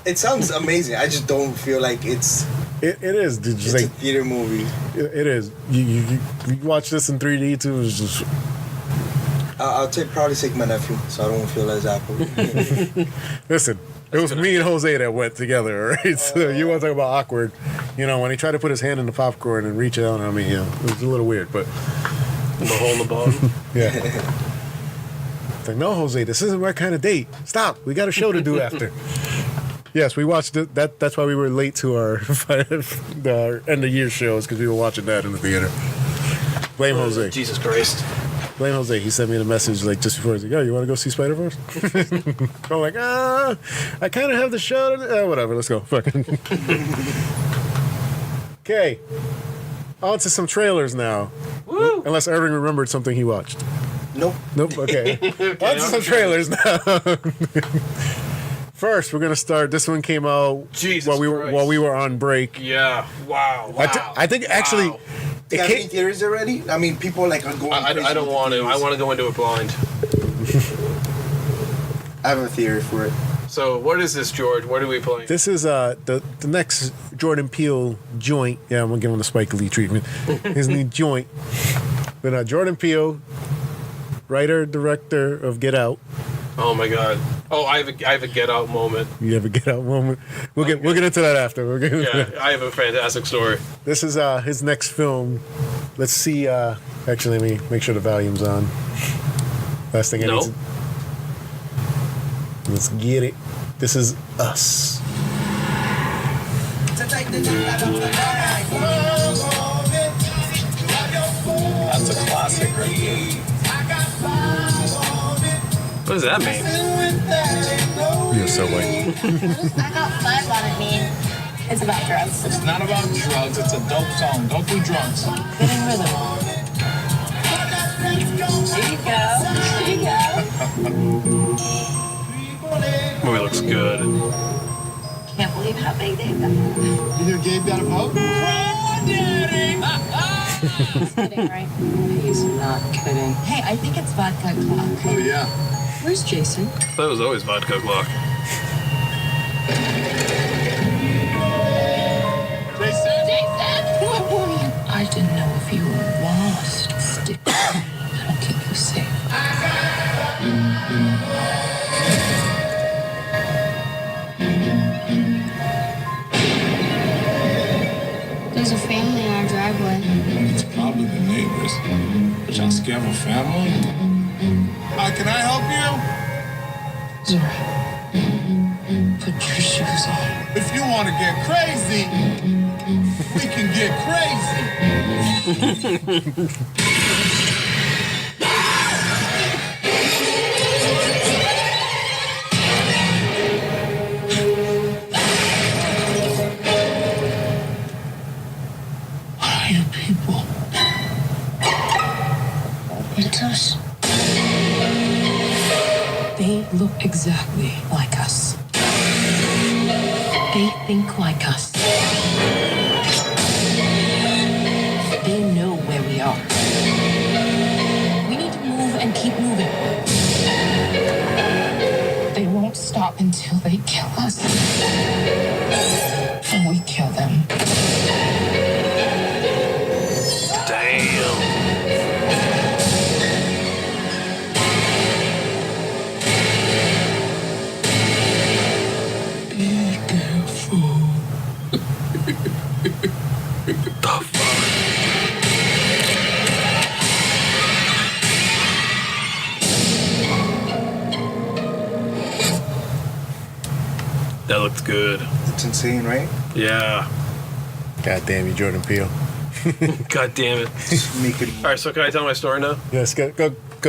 It sounds amazing. I just don't feel like it's. It is. It's a theater movie. It is. You watch this in 3D too. It's just. I'll probably take my nephew, so I don't feel as apple. Listen, it was me and Jose that went together, right? So you want to talk about awkward? When he tried to put his hand in the popcorn and reach out on me, it was a little weird, but. The hole in the bottom. Yeah. It's no, Jose, this isn't our kind of date. Stop. We got a show to do after. Yes, we watched it. That's why we were late to our end of year shows, because we were watching that in the theater. Blame Jose. Jesus Christ. Blame Jose. He sent me the message just before. He's "Oh, you want to go see Spider-Verse?" I'm I kind of have the show. Whatever. Let's go. Fucking. Okay. On to some trailers now. Woo! Unless Irving remembered something he watched. Nope. Okay. On to some trailers now. First, we're gonna start. This one came out while we were on break. Yeah. Wow. I think actually. They got any theaters already? I mean, people are going. I don't want to. I want to go into it blind. I have a theory for it. So, what is this, George? What are we playing? This is the next Jordan Peele joint. Yeah, I'm gonna give him the Spike Lee treatment. His new joint. But Jordan Peele, writer director of Get Out. Oh my God. Oh, I have a Get Out moment. You have a Get Out moment? We'll get into that after. Yeah, I have a fantastic story. This is his next film. Let's see. Actually, let me make sure the volume's on. Last thing I need to... Let's get it. This is Us. That's a classic right there. What does that mean? You're so white. I got 5 on it, mean. It's about drugs. It's not about drugs. It's a dope song. Don't do drugs. Getting rhythm. There you go. There you go. Movie looks good. Can't believe how big they've got. You hear Gabe got a vote? He's kidding, right? He's not kidding. Hey, I think it's vodka clock. Oh, yeah. Where's Jason? That was always vodka clock. Jason? What were you? I didn't know if you were lost. Stick with me. I'll keep you safe. There's a family in our driveway. It's probably the neighbors. But y'all scared of a family? Hi, can I help you? Zora, put your shoes on. If you want to get crazy, we can get crazy. What are you people? It's us. They look exactly like us. They think like us. They know where we are. We need to move and keep moving. They won't stop until they kill us. And we kill them. Damn. Be careful. The fuck? That looks good. It's insane, right? Yeah. God damn you, Jordan Peele. God damn it. Make it. All right, so can I tell my story now? Yes, go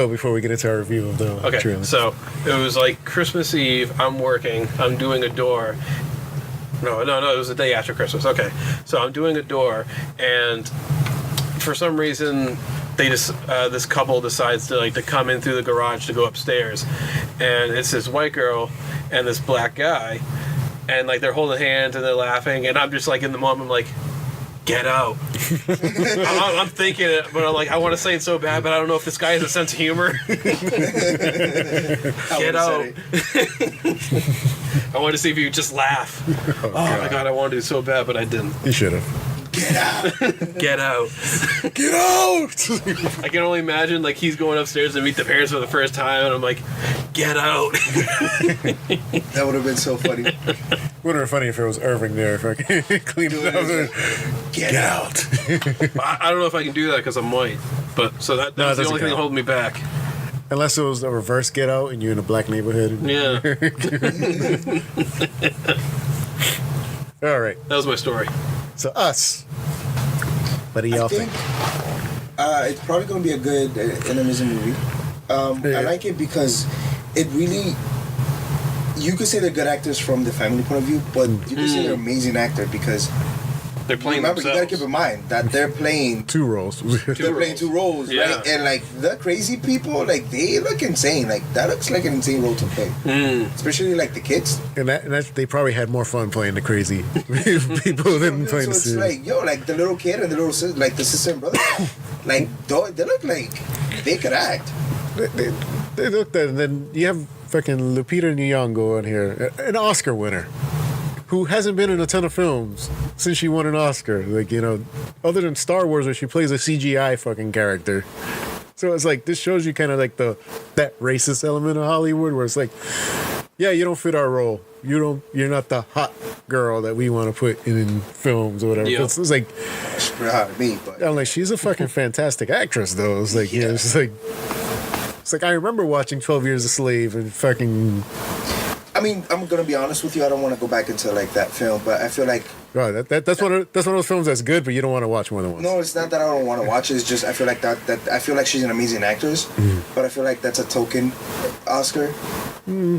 before we get into our review of the Okay, trailer. so it was like Christmas Eve. I'm working. I'm doing a door. No, it was the day after Christmas. Okay, so I'm doing a door, and for some reason, they just this couple decides to come in through the garage to go upstairs, and it's this white girl and this black guy, and they're holding hands and they're laughing, and I'm just in the moment, I'm like, get out. I'm thinking it, but I'm I want to say it so bad, but I don't know if this guy has a sense of humor. Get out. I want to see if you would just laugh. Oh my god, I wanted to so bad, but I didn't. You should have. Get out. Get out! I can only imagine he's going upstairs to meet the parents for the first time, and I'm like, get out. That would have been so funny. Would have been funny if it was Irving there, if I could clean it up. Get out! I don't know if I can do that because I'm white, but so that's the only thing holding me back. Unless it was a reverse Get Out and you're in a black neighborhood. Yeah. All right. That was my story. So Us. What do y'all think? It's probably going to be a good and amazing movie. Yeah. I like it because it really... You could say they're good actors from the family point of view, but you could say they're amazing actor because... They're playing Remember, themselves. you gotta keep in mind that they're playing... Two roles. They're playing two roles, Yeah. right? And the crazy people, they look insane. That looks like an insane role to play. Especially the kids. And that they probably had more fun playing the crazy people than playing the So serious. it's the little kid and the little sister, the sister and brother, they look like they could act. They looked at it, and then you have fucking Lupita Nyong'o on here, an Oscar winner, who hasn't been in a ton of films since she won an Oscar. Other than Star Wars, where she plays a CGI fucking character. So it's this shows you kind of that racist element of Hollywood, where it's yeah, you don't fit our role. You're not the hot girl that we want to put in films or whatever. Yeah. It's like, It's pretty hard to me, but I'm like, she's a fucking fantastic actress, though. It's like, yeah, it's like I remember watching 12 Years a Slave and fucking. I mean, I'm gonna be honest with you. I don't want to go back into like that film, but I feel like Right, that's one of those films that's good, but you don't want to watch more than once. no, it's not that I don't want to watch it. It's just I feel like that I feel like she's an amazing actress, but I feel like that's a token Oscar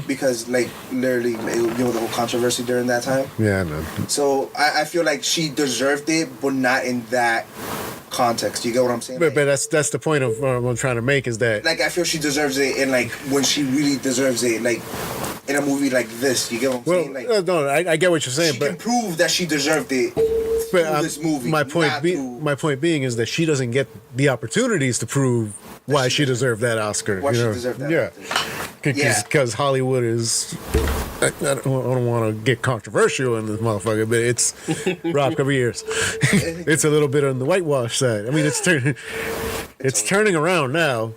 because like literally the whole controversy during that time. Yeah, man. So I feel like she deserved it, but not in that context. You get what I'm saying? But that's the point of what I'm trying to make is that Like I feel she deserves it, and like when she really deserves it, like in a movie like this. You get what I'm well, saying? Like no, I get what you're saying, she can but prove that she deserved it through this movie. my not through- point being is that she doesn't get the opportunities to prove why she deserved that Oscar. Why you she know? deserved that Yeah, Yeah. because Hollywood is. I don't want to get controversial in this motherfucker, but it's Rob, cover your ears. It's a little bit on the whitewash side. I mean, it's turning around now.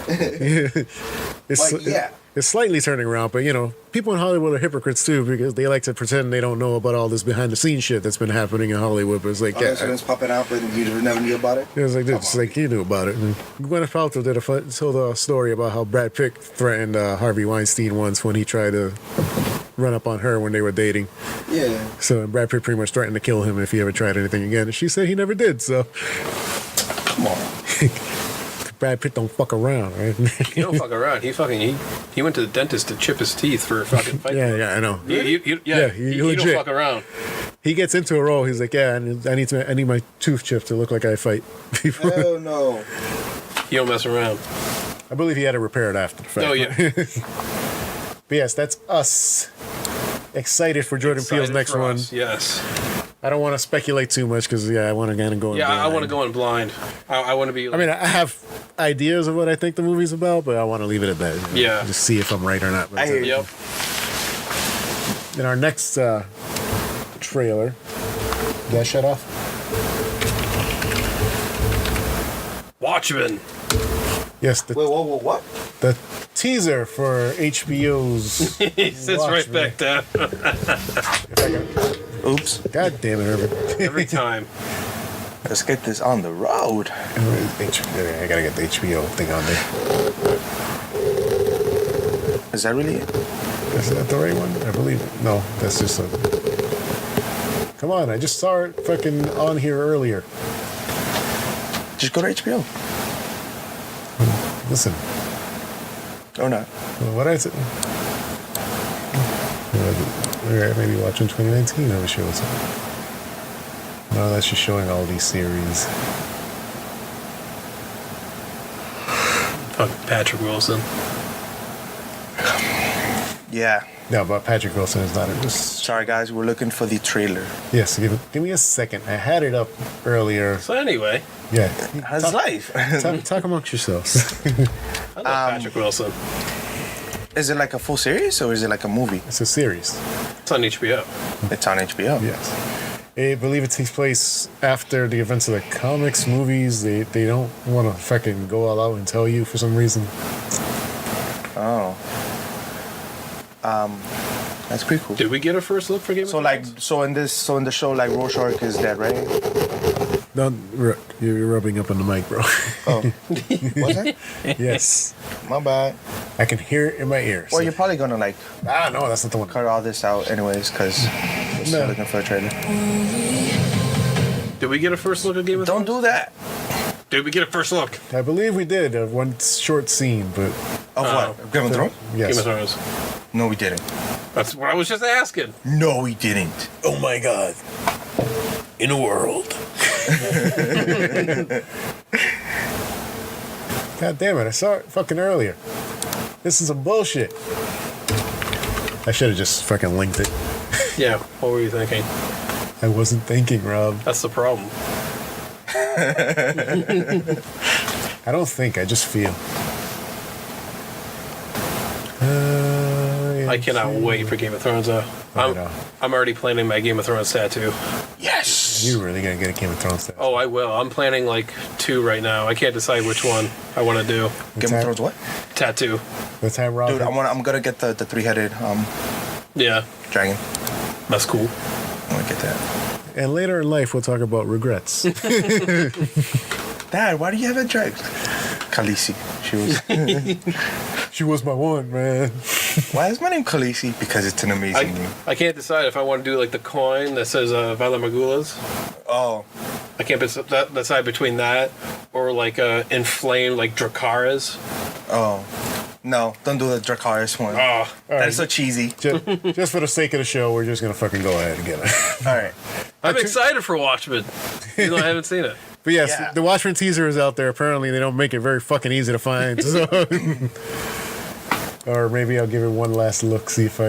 It's, But yeah. It's slightly turning around, but you know, people in Hollywood are hypocrites too because they like to pretend they don't know about all this behind the scenes shit that's been happening in Hollywood. But it's like, All incidents popping out, but you never knew about it. it's like this. It's like you knew about it. And Gwyneth Paltrow told a story about how Brad Pitt threatened Harvey Weinstein once when he tried to run up on her when they were dating. Yeah. So Brad Pitt pretty much threatened to kill him if he ever tried anything again, and she said he never did. So Come on. Brad Pitt don't fuck around, right? He don't fuck around. He went to the dentist to chip his teeth for a fucking fight. Yeah, I know. He don't legit. fuck around. He gets into a role. He's like, yeah, I need my tooth chipped to look like I fight people. Hell no. He don't mess around. I believe he had to repair it after the fact. Oh yeah. But yes, that's us. Excited for Jordan Peele's Excited next for one. us, yes. I don't want to speculate too much because I want to kind of go. Yeah, I want to go in blind. I want to be. I mean, I have ideas of what I think the movie's about, but I want to leave it at that. Yeah. Just see if I'm right or not. I hear you. Yep. In our next trailer, did I shut off? Watchmen. Yes, Wait, what? the teaser for HBO's. He sits right Watchmen. back down Oops. God damn it, Herbert. every time. Let's get this on the road. I gotta get the HBO thing on there. Is that really it? Is that the right one? I believe it. No, that's just a. Come on, I just saw it fucking on here earlier. Just go to HBO. Listen, Or not. what I said. Maybe watching 2019 never shows. No, that's just showing all these series. Fuck Patrick Wilson. Yeah. No, but Patrick Wilson is not in this. Sorry, guys. We're looking for the trailer. Yes, give me a second. I had it up earlier. So anyway, Yeah. How's Talk- life? Talk amongst yourselves. I love Patrick Wilson. Is it like a full series or is it like a movie? It's a series. It's on HBO. It's on HBO. Yes. I believe it takes place after the events of the comics, movies. They don't want to fucking go all out and tell you for some reason. Oh. That's pretty cool. Did we get a first look for Game of So Thrones? in the show, like Rorschach is dead, right? You're rubbing up on the mic, bro. Oh. Was it? Yes. My bad. I can hear it in my ears. Well, you're probably gonna like no, that's not the one. cut all this out anyways, because we're still No. looking for a trailer. Did we get a first look at Game of Don't Thrones? do that. Did we get a first look? I believe we did one short scene, but Of what? Game of Thrones? yes. Game of Thrones. No, we didn't. That's what I was just asking. No, we didn't. Oh my god. In a world. God damn it, I saw it fucking earlier. This is some bullshit. I should have just fucking linked it. Yeah. What were you thinking? I wasn't thinking, Rob. That's the problem. I don't think, I just feel. I cannot wait for Game of Thrones. I know. I'm already planning my Game of Thrones tattoo. Yes. You really gonna get a Game of Thrones tattoo? Oh, I will. I'm planning like 2 right now. I can't decide which one I want to do. Game of Thrones what? Tattoo. Let's have Rob. Dude, I'm gonna get the 3-headed Yeah, dragon. that's cool. I want to get that. And later in life, we'll talk about regrets. Dad, why do you have a dragon? Khaleesi. She was. She was my one, man. Why is my name Khaleesi? Because it's an amazing name. I can't decide if I want to do like the coin that says Valar Morghulis. Oh, I can't decide between that or like inflamed like Dracarys. oh. No, don't do the Dracarys one. Oh, That's so cheesy. Just for the sake of the show, we're just gonna fucking go ahead and get it. All right. I'm excited for Watchmen. Even though I haven't seen it. But yes, Yeah. the Watchmen teaser is out there. Apparently, they don't make it very fucking easy to find. So. Or maybe I'll give it one last look, see if I.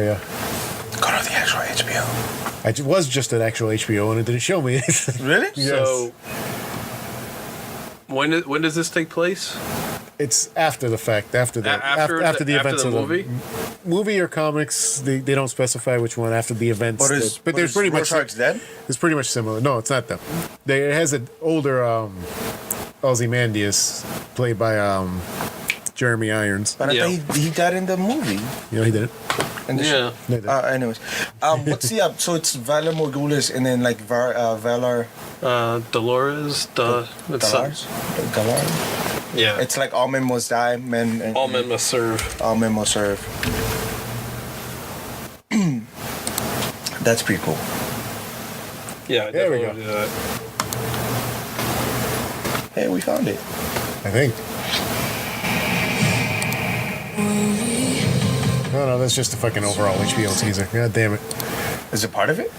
Go to the actual HBO. I was just an actual HBO and it didn't show me. Really? Yes. So when does this take place? It's after the fact, after the events of movie. the movie or comics. They don't specify which one after the events. But there's pretty much Rorschach's dead? It's pretty much similar. No, it's not them. It has an older Ozymandias played by Jeremy Irons. But I thought he died in the movie. You know he did it. In the Yeah. No, he didn't. Anyways, what's the so it's Valar Morghulis and then like Valar Dolores. Galars? Galar? Yeah. It's like all men must die, All men must serve. all men must serve. That's pretty cool. Yeah. I There we definitely go. wanna do that. Hey, we found it. I think. No, that's just the fucking overall HBO teaser. God damn it. Is it part of it?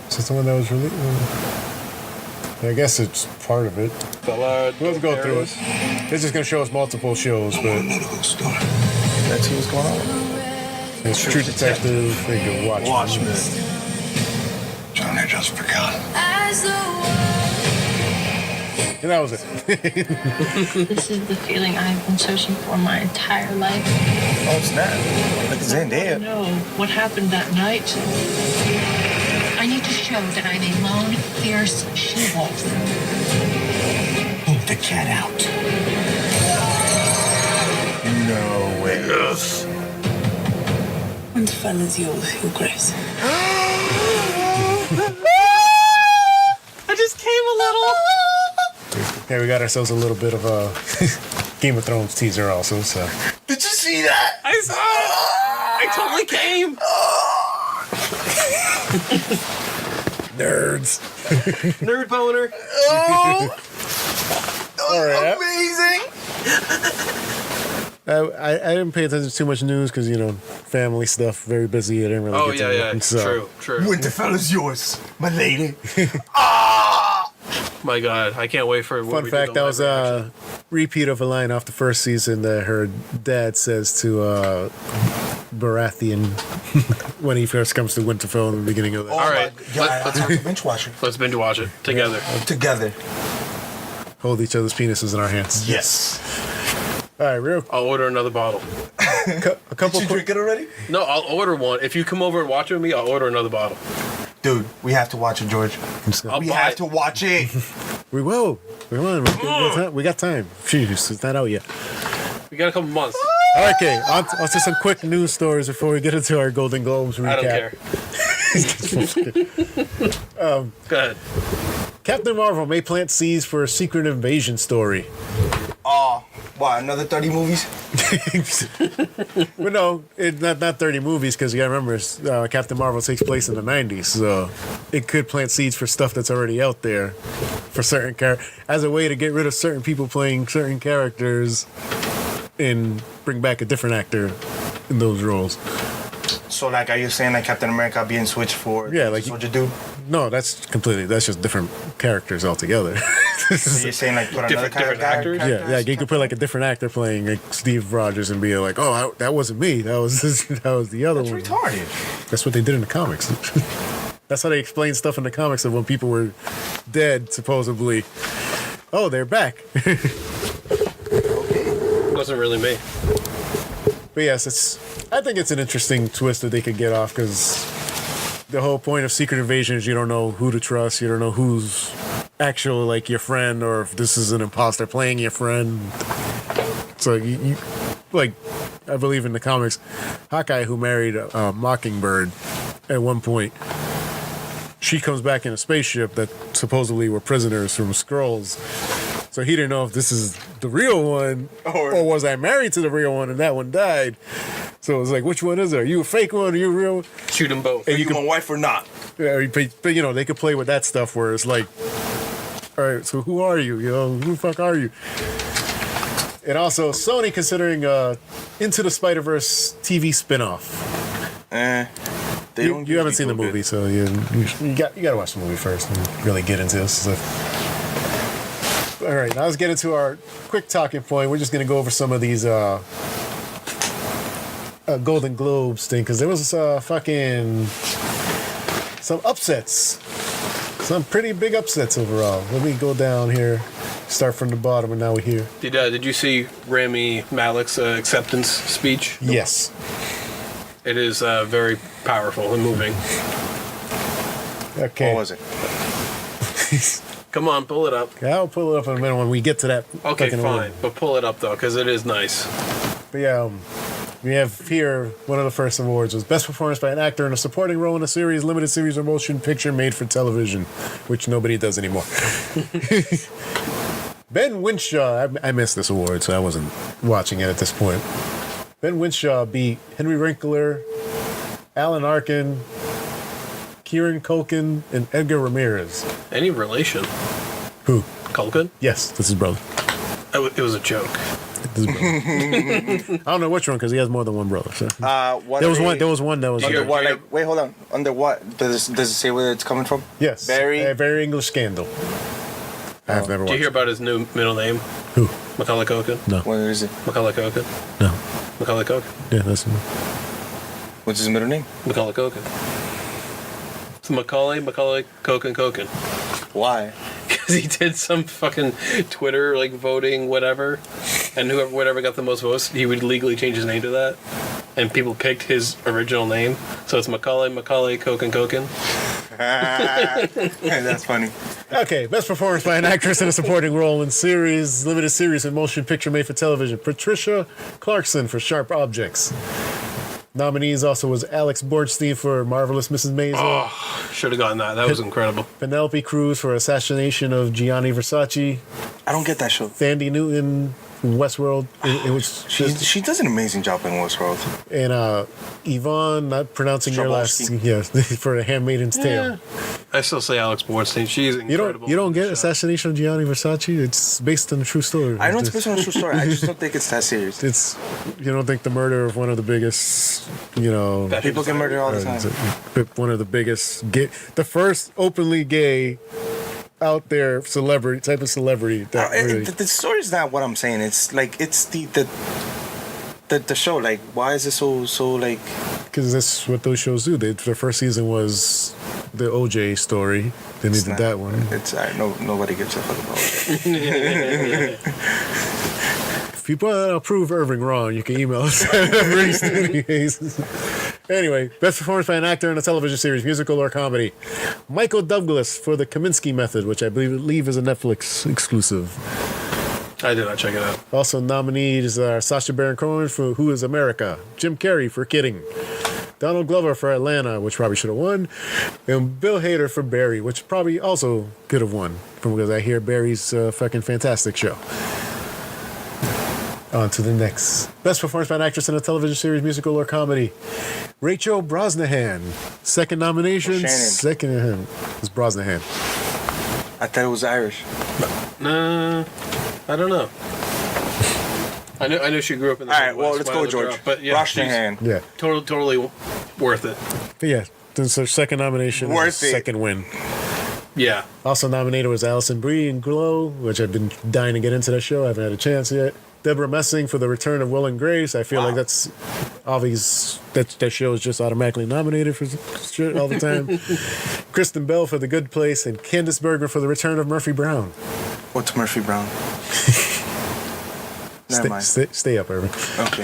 Is this the one that was released? I guess it's part of it. Valar We'll go through it. It's just going to show us multiple shows, but Let's see what's going on. it's True Detective, think of Watchmen. Johnny just forgot. And that was it. This is the feeling I've been searching for my entire life. Oh snap! Like Zendaya. No, what happened that night? I need to show that I'm a lone, fierce she-wolf. Move the cat out. No way. Yes. Winterfell is yours, Your Grace. I just came a little. Okay, we got ourselves a little bit of a Game of Thrones teaser also, so. Did you see that? I saw it. I totally came. Nerds. Nerd boner. Oh, All right. amazing! I didn't pay attention to too much news because, family stuff, very busy. I didn't really Oh get yeah, to yeah. it. So. True. Winterfell is yours, my lady. My God, I can't wait for. Fun fact, that was a repeat of a line off the first season that her dad says to Baratheon when he first comes to Winterfell in the beginning of the. All right, Let's have to binge watch it let's binge watch it together. together. Hold each other's penises in our hands. Yes. All right, real. I'll order another bottle. A couple. Did you drink it already? No, I'll order one. If you come over and watch it with me, I'll order another bottle. Dude, we have to watch it, George. I'll We buy have it. to watch it. We will. We got time. Jeez, it's not out yet. We got a couple months. All right, okay. On to some quick news stories before we get into our Golden Globes recap. I don't care. Go ahead. Captain Marvel may plant seeds for a secret invasion story. Oh, wow, another 30 movies? But no, not 30 movies because you gotta remember Captain Marvel takes place in the 90s, so it could plant seeds for stuff that's already out there for certain as a way to get rid of certain people playing certain characters and bring back a different actor in those roles. So, like, are you saying like Captain America being switched for like Soldier Dude? No, that's just different characters altogether. So you're saying like put another Different character? actors? Yeah, you could put like a different actor playing like Steve Rogers and be like, "Oh, that wasn't me. That was the other That's one." retarded. That's what they did in the comics. That's how they explain stuff in the comics of when people were dead, supposedly. Oh, they're back. Wasn't really me. But yes, I think it's an interesting twist that they could get off because the whole point of Secret Invasion is you don't know who to trust. You don't know who's actual like your friend or if this is an imposter playing your friend. So you like, I believe in the comics, Hawkeye, who married Mockingbird at one point, she comes back in a spaceship that supposedly were prisoners from Skrulls. So he didn't know if this is the real one or was I married to the real one and that one died. So it was like, which one is it? Are you a fake one? Are you a real one? Shoot them both. Are you my wife or not? Yeah, but you know, they could play with that stuff where it's like, all right, so who are you? You know, who the fuck are you? And also, Sony considering Into the Spider-Verse TV spinoff. You haven't seen the movie, so you gotta watch the movie first and really get into this stuff. All right, now let's get into our quick talking point. We're just gonna go over some of these Golden Globes thing because there was fucking some upsets, some pretty big upsets overall. Let me go down here. Start from the bottom, and now we're here. Did you see Rami Malek's acceptance speech? Yes. It is very powerful and moving. Okay. What was it? Come on, pull it up. I'll pull it up in a minute when we get to that. Okay, fucking fine. award. But pull it up, though, because it is nice. But yeah, we have here one of the first awards was Best Performance by an Actor in a Supporting Role in a Series, Limited Series, or Motion Picture Made for Television, which nobody does anymore. Ben Winshaw, I missed this award, so I wasn't watching it at this point. Ben Winshaw beat Henry Winkler, Alan Arkin, Kieran Culkin, and Edgar Ramirez. Any relation? Who? Culkin? Yes, this is brother. It was a joke. This is brother. I don't know which one because he has more than one brother. So. There was one that was under what? Like, wait, hold on. Under what? Does it say where it's coming from? Yes. Very English Scandal. I have never watched. Did you hear about his new middle name? Who? Macaulay Culkin? No. What is it? Macaulay Culkin? No. Macaulay Culkin? Yeah, that's him. What's his middle name? Macaulay Culkin. It's Macaulay Culkin. Why? Because he did some fucking Twitter like voting whatever, and whoever got the most votes, he would legally change his name to that, and people picked his original name, so it's Macaulay Culkin. That's funny. Okay, Best Performance by an Actress in a Supporting Role in Series, Limited Series, and Motion Picture Made for Television. Patricia Clarkson for Sharp Objects. Nominees also was Alex Borstein for Marvelous Mrs. Maisel. Oh, should have gotten that. That was incredible. Penelope Cruz for Assassination of Gianni Versace. I don't get that show. Sandy Newton from Westworld. It was she does an amazing job in Westworld. And Yvonne, not pronouncing your last, yeah, for The Handmaid's Tale. I still say Alex Borstein. She's incredible. You don't get Assassination of Gianni Versace? It's based on a true story. I know it's based on a true story. I just don't think it's that serious. You don't think the murder of one of the biggest, people get murdered all the time. One of the biggest the first openly gay out there type of celebrity. The story's not what I'm saying. It's like it's the show. Like, why is it so like? Because that's what those shows do. The first season was the OJ story. They needed that one. Nobody gives a fuck about it. If people prove Irving wrong, you can email us at Anyway, Best Performance by an Actor in a Television Series, Musical or Comedy. Michael Douglas for The Kaminsky Method, which I believe is a Netflix exclusive. I did not check it out. Also nominees are Sacha Baron Cohen for Who is America, Jim Carrey for Kidding, Donald Glover for Atlanta, which probably should have won, and Bill Hader for Barry, which probably also could have won, because I hear Barry's a fucking fantastic show. On to the next. Best Performance by an Actress in a Television Series, Musical or Comedy. Rachel Brosnahan. Second nomination. Shannon. Second is Brosnahan. I thought it was Irish. No, I don't know. I know she grew up in the All right, Midwest. well, let's go, George. But yeah, Brosnahan. Yeah. Totally worth it. But yeah, this is her second nomination. Worth it. Second win. Yeah. Also nominated was Alison Brie in Glow, which I've been dying to get into that show. I haven't had a chance yet. Deborah Messing for The Return of Will and Grace. I feel like that's obvious. That show is just automatically nominated for shit all the time. Kristen Bell for The Good Place, and Candice Berger for The Return of Murphy Brown. What's Murphy Brown? Never mind. Stay up, Irving. Okay.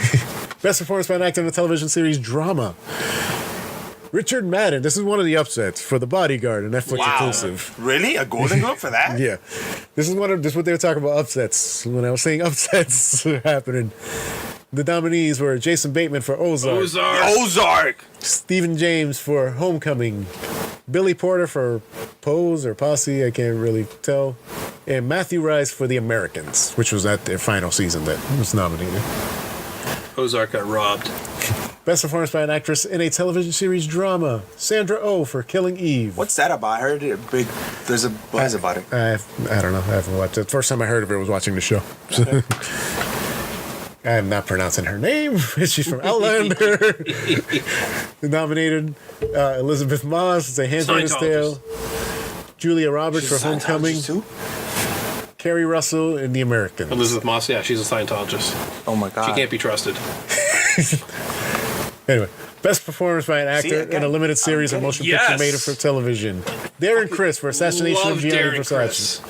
Best Performance by an Actor in a Television Series, Drama. Richard Madden. This is one of the upsets for The Bodyguard, a Netflix exclusive. Really? A Golden Globe for that? Yeah, this is what they were talking about upsets. When I was saying upsets happening, the nominees were Jason Bateman for Ozark, Ozark. Stephen James for Homecoming, Billy Porter for Pose or Posse, I can't really tell, and Matthew Rice for The Americans, which was at their final season that was nominated. Ozark got robbed. Best performance by an actress in a television series drama, Sandra Oh for Killing Eve. What's that about? I heard it big. There's a buzz about it. I don't know. I haven't watched it. The first time I heard of it was watching the show. Okay. I'm not pronouncing her name. She's from Outlander. Nominated Elizabeth Moss, The Handmaid's Tale. Julia Roberts for Homecoming. Too? Carrie Russell in The Americans. Elizabeth Moss, yeah, she's a Scientologist. Oh my god. She can't be trusted. Anyway, best performance by an actor in a limited series or motion picture made for television. Darren Criss for Assassination of Gianni Versace.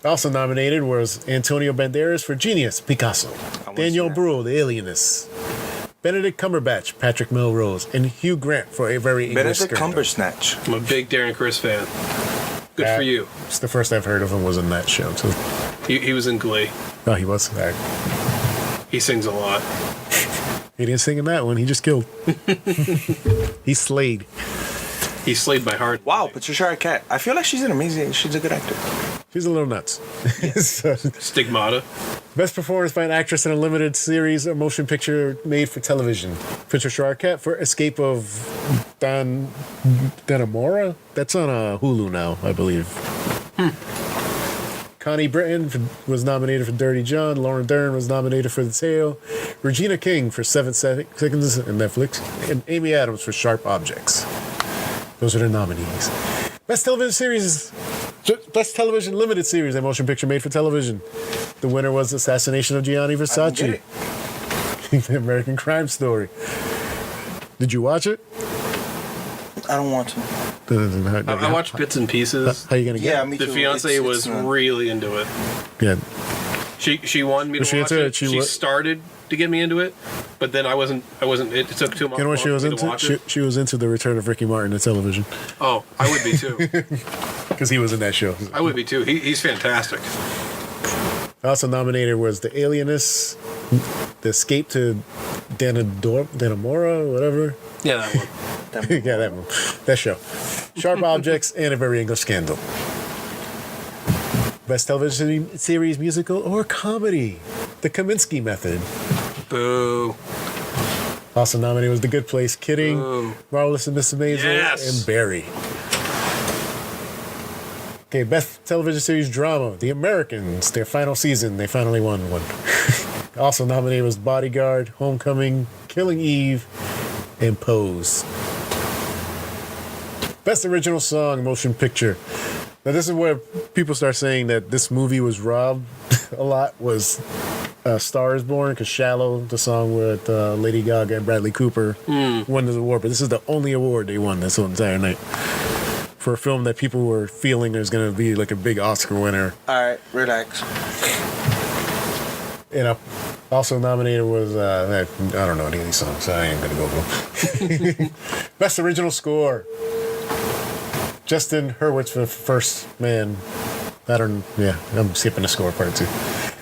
Also nominated was Antonio Banderas for Genius, Picasso. Daniel Bruhl, The Alienist. Benedict Cumberbatch, Patrick Melrose, and Hugh Grant for A Very English Benedict Scandal. Cumberbatch. I'm a big Darren Criss fan. Good for you. It's the first I've heard of him was in that show. So. He was in Glee. Oh, he was? All right. He sings a lot. He didn't sing in that one. He just killed. He slayed. He slayed my heart. Wow, Patricia Arquette. I feel like she's a good actor. She's a little nuts. So, Stigmata. best performance by an actress in a limited series or motion picture made for television. Patricia Arquette for Escape of Dannemora. That's on Hulu now, I believe. Connie Britton was nominated for Dirty John. Lauren Dern was nominated for The Tale. Regina King for 7 Seconds on Netflix. And Amy Adams for Sharp Objects. Those are the nominees. Best television limited series and motion picture made for television. The winner was Assassination of Gianni Versace. The American Crime Story. Did you watch it? I don't want to. I watched bits and pieces. How you gonna get it? me The too. fiance was really into it. Yeah. She wanted me Was to she watch into it. it? She started to get me into it, but then I wasn't. It took too much. You know what she was to into? watch it. She was into the return of Ricky Martin to television. Oh, I would be too. Because he was in that show. I would be too. He's fantastic. Also nominated was The Alienist, The Escape to Dannemora, whatever. Yeah, that one. Yeah, that one. That show. Sharp Objects and A Very English Scandal. Best television series, musical, or comedy. The Kaminsky Method. Boo. Also nominated was The Good Place, Kidding, Boo. Marvelous and Miss Maisel, Yes. and Barry. Okay, best television series drama, The Americans, their final season. They finally won one. Also nominated was Bodyguard, Homecoming, Killing Eve, and Pose. Best original song, motion picture. Now this is where people start saying that this movie was robbed a lot, was Star is Born, because Shallow, the song with Lady Gaga and Bradley Cooper, won this award. But this is the only award they won this whole entire night. For a film that people were feeling is going to be like a big Oscar winner. All right, relax. And also nominated was, I don't know any of these songs, so I ain't going to go for them. Best original score. Justin Hurwitz for First Man. I'm skipping the score part too.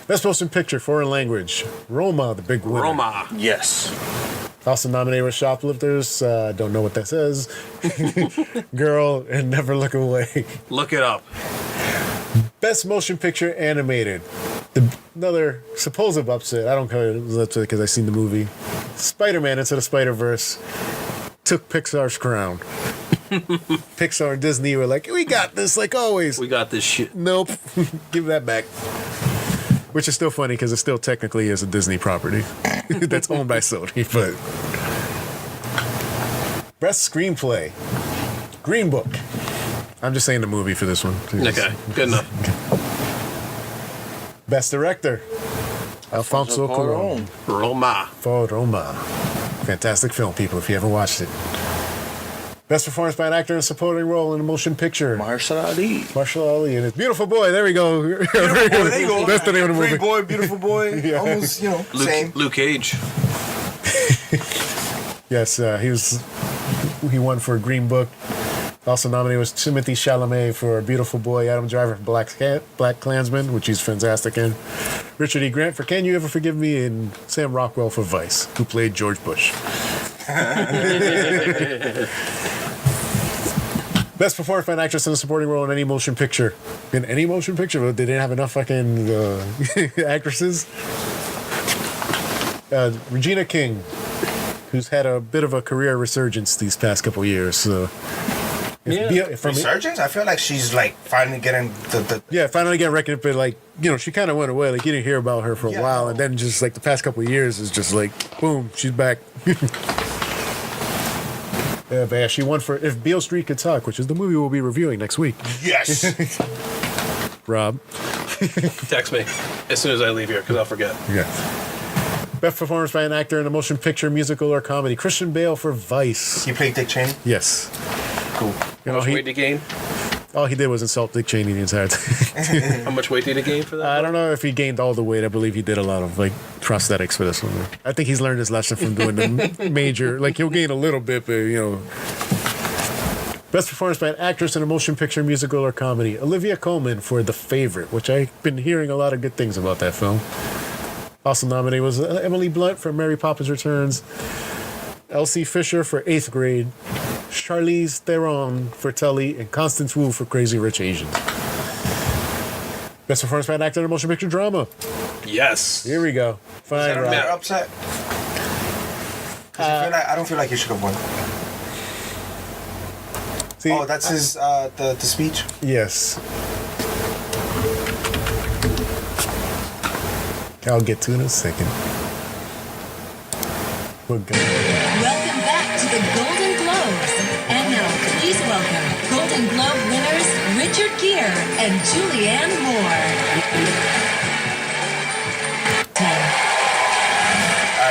Best motion picture, foreign language. Roma, the big winner. Roma. Yes. Also nominated with Shoplifters. Don't know what that says. Girl and Never Look Away. Look it up. Best motion picture animated. Another supposed upset. I don't care if it was upset because I seen the movie. Spider-Man Into the Spider-Verse took Pixar's crown. Pixar and Disney were like, we got this, like always. We got this shit. Nope. Give that back. Which is still funny because it still technically is a Disney property that's owned by Sony. But best screenplay, Green Book. I'm just saying the movie for this one. Okay, good enough. Best director, Alfonso Cuarón Roma. for Roma. Fantastic film, people, if you haven't watched it. Best performance by an actor in a supporting role in a motion picture. Marshall Ali. Marshall Ali and his Beautiful Boy. There we go. Beautiful Boy, there you go. That's the name of the movie. Pretty boy, beautiful boy. Yeah. Almost, same. Luke Cage. Yes, he was He won for Green Book. Also nominated was Timothée Chalamet for Beautiful Boy, Adam Driver for Black Klansman, which he's fantastic in, Richard E. Grant for Can You Ever Forgive Me, and Sam Rockwell for Vice, who played George Bush. Best performance by an actress in a supporting role in any motion picture. In any motion picture? But they didn't have enough fucking actresses. Regina King, who's had a bit of a career resurgence these past couple years. So. Resurgence? I feel like she's like finally getting the finally getting reckoned, but like, you know, she kind of went away. Like, you didn't hear about her for a while, and then just like the past couple of years is just like, boom, she's back. But yeah, she won for If Beale Street Could Talk, which is the movie we'll be reviewing next week. Yes. Rob. Text me as soon as I leave here, because I'll forget. Yeah. Best performance by an actor in a motion picture, musical, or comedy. Christian Bale for Vice. He played Dick Cheney? Yes. Cool. How much weight did he gain? All he did was insult Dick Cheney the entire time. How much weight did he gain for that? I don't know if he gained all the weight. I believe he did a lot of like prosthetics for this one. I think he's learned his lesson from doing the major. Like, he'll gain a little bit, but you know. Best performance by an actress in a motion picture, musical, or comedy. Olivia Colman for The Favorite, which I've been hearing a lot of good things about that film. Also nominated was Emily Blunt for Mary Poppins Returns, Elsie Fisher for 8th Grade, Charlize Theron for Tully, and Constance Wu for Crazy Rich Asians. Best performance by an actor in a motion picture drama. Yes. Here we go. Fine, Rob. You're upset? I don't feel like you should have won. See, that's his the speech? Yes. I'll get to it in a second. We're good. Welcome back to the Golden Globes. And now, please welcome Golden Globe winners Richard Gere and Julianne Moore.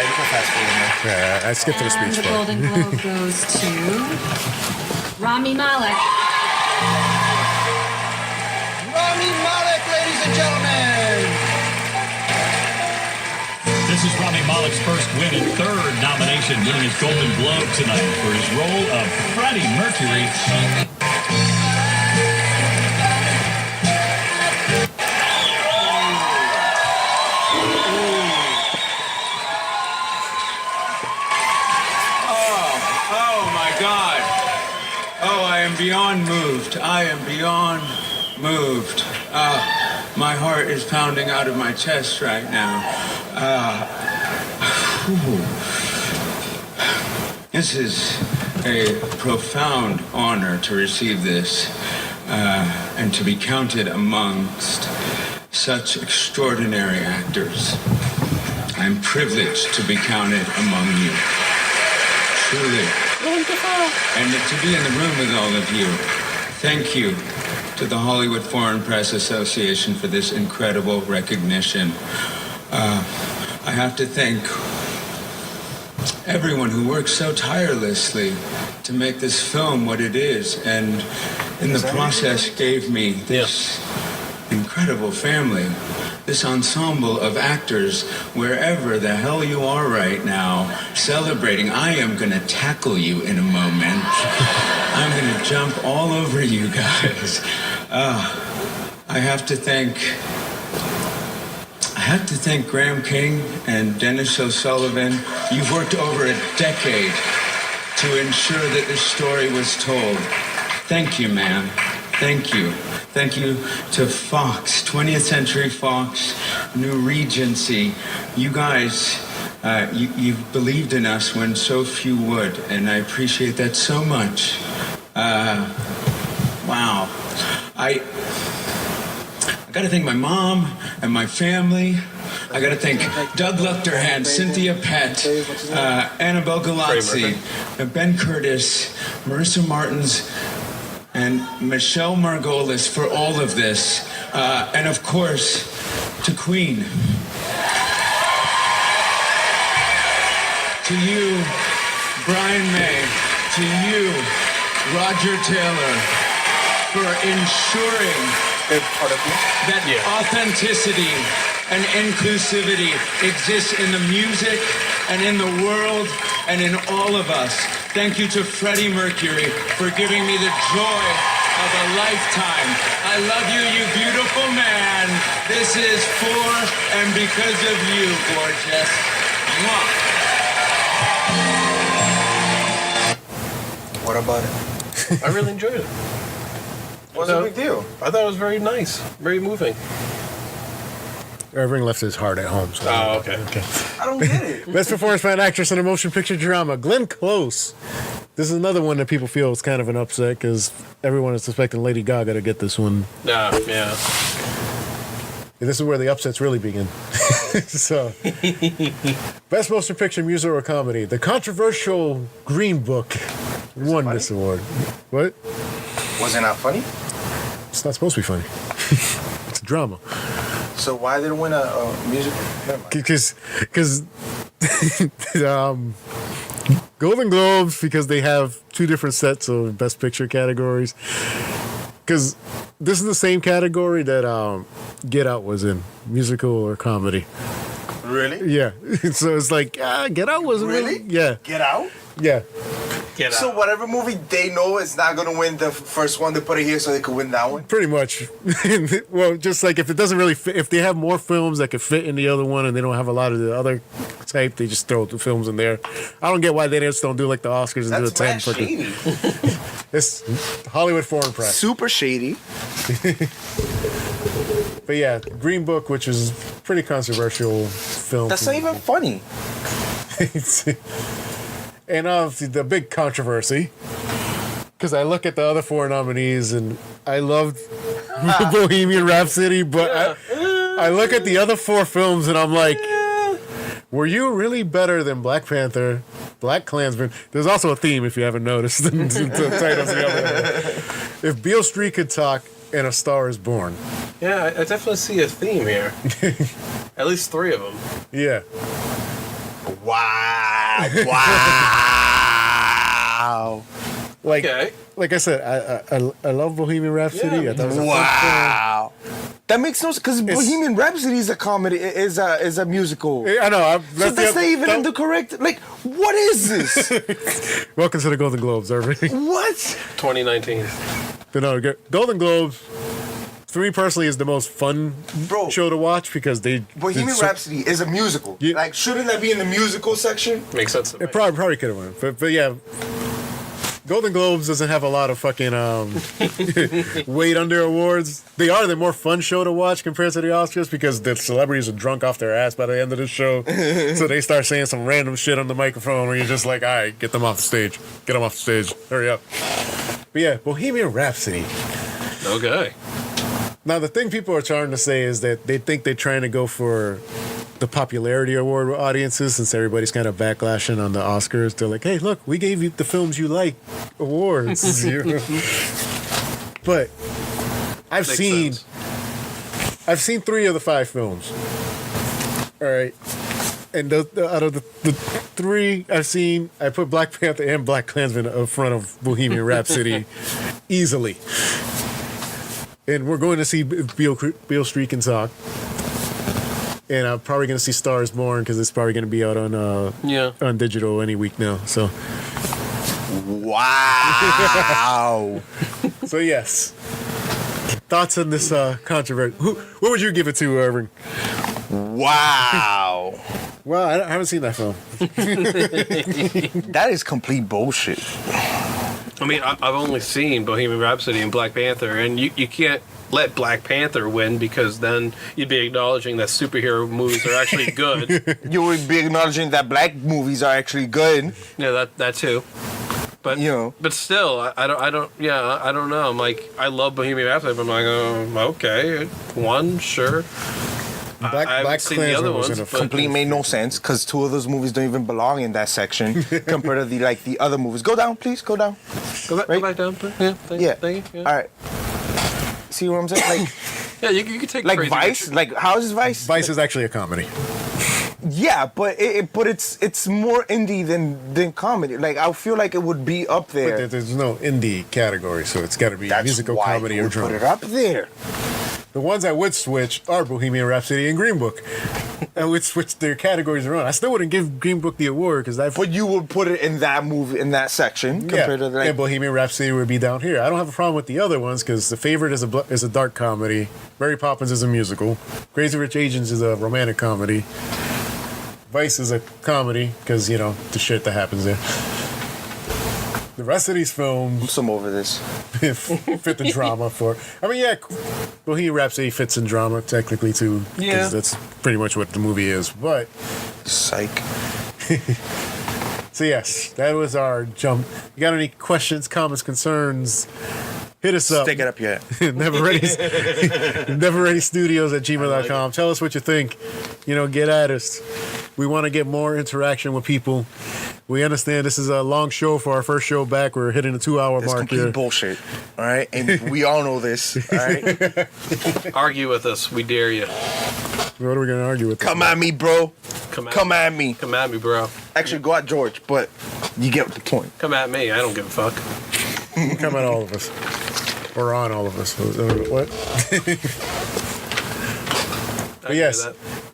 You can fast forward now. Yeah, I skipped to the speech And the part. Golden Globe goes to Rami Malek. Rami Malek, ladies and gentlemen. This is Rami Malek's first win and third nomination, winning his Golden Globe tonight for his role of Freddie Mercury. Oh my God. Oh, I am beyond moved. I am beyond moved. My heart is pounding out of my chest right now. This is a profound honor to receive this and to be counted amongst such extraordinary actors. I'm privileged to be counted among you. Truly. And to be in the room with all of you. Thank you to the Hollywood Foreign Press Association for this incredible recognition. I have to thank everyone who worked so tirelessly to make this film what it is, and in the process gave me this incredible family, this ensemble of actors, wherever the hell you are right now, celebrating. I am gonna tackle you in a moment. I'm gonna jump all over you guys. I have to thank Graham King and Dennis O'Sullivan. You've worked over a decade to ensure that this story was told. Thank you, man. Thank you. Thank you to Fox, 20th Century Fox, New Regency. You guys, you believed in us when so few would, and I appreciate that so much. Wow. I gotta thank my mom and my family. I gotta thank Doug Luchterhand, Cynthia Pett, Annabelle Galazzi, Ben Curtis, Marissa Martins, and Michelle Margolis for all of this. And of course, to Queen. To you, Brian May. To you, Roger Taylor, for ensuring that authenticity and inclusivity exists in the music and in the world and in all of us. Thank you to Freddie Mercury for giving me the joy of a lifetime. I love you, you beautiful man. This is for and because of you, gorgeous. Mwah. What about it? I really enjoyed it. What's the big deal? I thought it was very nice, very moving. Irving left his heart at home. So Oh, okay. I don't get it. Best performance by an actress in a motion picture drama, Glenn Close. This is another one that people feel is kind of an upset because everyone is expecting Lady Gaga to get this one. Yeah. And this is where the upsets really begin. So, best motion picture, music, or comedy. The controversial Green Book won this award. What? Was it not funny? It's not supposed to be funny. It's a drama. So why did it win a music? Because Golden Globes, because they have two different sets of best picture categories. Because this is the same category that Get Out was in, musical or comedy. Really? Yeah. So it's like, Get Out wasn't really? Yeah. Get Out? Yeah. Get Out. So whatever movie they know is not gonna win the first one, they put it here so they could win that one. Pretty much. Well, just like if it doesn't really fit, if they have more films that could fit in the other one and they don't have a lot of the other type, they just throw the films in there. I don't get why they just don't do like the Oscars and That's do a 10 mad for shady. It's Hollywood foreign press. Super shady. But yeah, Green Book, which is pretty controversial film. That's not even funny. And obviously the big controversy, because I look at the other four nominees and I loved Bohemian Rhapsody, but I look at the other four films and I'm like, were you really better than Black Panther, Black Klansman? There's also a theme if you haven't noticed. The titles of the other. If Beale Street Could Talk and A Star Is Born. Yeah, I definitely see a theme here. At least 3 of them. Yeah. Wow. Like, Okay. like I said, I love Bohemian Rhapsody. Yeah, I thought it was a Wow. That makes no sense because Bohemian Rhapsody is a comedy, is a musical. I know. So that's not even in the correct. Like, what is this? Welcome to the Golden Globes, everybody. What? 2019. But no, Golden Globes, for me personally, is the most fun Bro. show to watch because they. Bohemian Rhapsody is a musical. Yeah. Like, shouldn't that be in the musical section? Makes sense to me. It probably could have won, but yeah. Golden Globes doesn't have a lot of fucking weight under awards. They are the more fun show to watch compared to the Oscars because the celebrities are drunk off their ass by the end of the show. So they start saying some random shit on the microphone where you're just like, all right, get them off the stage. Get them off the stage. Hurry up. But yeah, Bohemian Rhapsody. Okay. Now, the thing people are trying to say is that they think they're trying to go for the popularity award with audiences since everybody's kind of backlashing on the Oscars. They're like, hey, look, we gave you the films you like awards. You know? But I've Makes seen 3 of the 5 films. All right. And out of the 3 I've seen, I put Black Panther and Black Klansman in front of Bohemian Rhapsody easily. And we're going to see Beale Street Can Talk. And I'm probably going to see Stars Born because it's probably going to be out on digital any week now. So, Wow. so yes. Thoughts on this controversy? What would you give it to, Irving? Wow. Well, I haven't seen that film. That is complete bullshit. I mean, I've only seen Bohemian Rhapsody and Black Panther, and you can't let Black Panther win because then you'd be acknowledging that superhero movies are actually good. You would be acknowledging that black movies are actually good. Yeah, that too. But but still, I don't know. I'm like, I love Bohemian Rhapsody, but I'm like, okay, one, sure. Black I haven't seen the other Klansman was ones, in a but- Completely made no sense because 2 of those movies don't even belong in that section compared to the other movies. Go down, please. Go down. Go back down, please. Yeah, thank you. All right. See what I'm saying? Like, Yeah, you can take like crazy Vice. pictures. Like, how is Vice? Vice is actually a comedy. Yeah, but it's more indie than comedy. Like, I feel like it would be up there. But there's no indie category, so it's got to be That's musical, why comedy, you or would put drama. it up there. The ones I would switch are Bohemian Rhapsody and Green Book. I would switch their categories around. I still wouldn't give Green Book the award because But you would put it in that movie, in that section, compared to and Bohemian Rhapsody would be down here. I don't have a problem with the other ones because The Favorite is a dark comedy. Mary Poppins is a musical. Crazy Rich Asians is a romantic comedy. Vice is a comedy because, you know, the shit that happens there. The rest of these films... I'm over this. fit the drama for... I mean, yeah, Bohemian Rhapsody fits in drama technically too. Yeah. Because that's pretty much what the movie is. But... Psych. So yes, that was our jump. You got any questions, comments, concerns? Hit us up. Stick it up yet. neverreadystudios@gmail.com. Tell us what you think. You know, get at us. We want to get more interaction with people. We understand this is a long show for our first show back. We're hitting the 2-hour mark complete here. Bullshit. All right? And we all know this. All right? Argue with us. We dare you. What are we going to argue with? Come at me, bro. Come at me. Come at me, bro. Actually, go at George, but you get the point. Come at me. I don't give a fuck. Come at all of us. Or on all of us. What? But yes,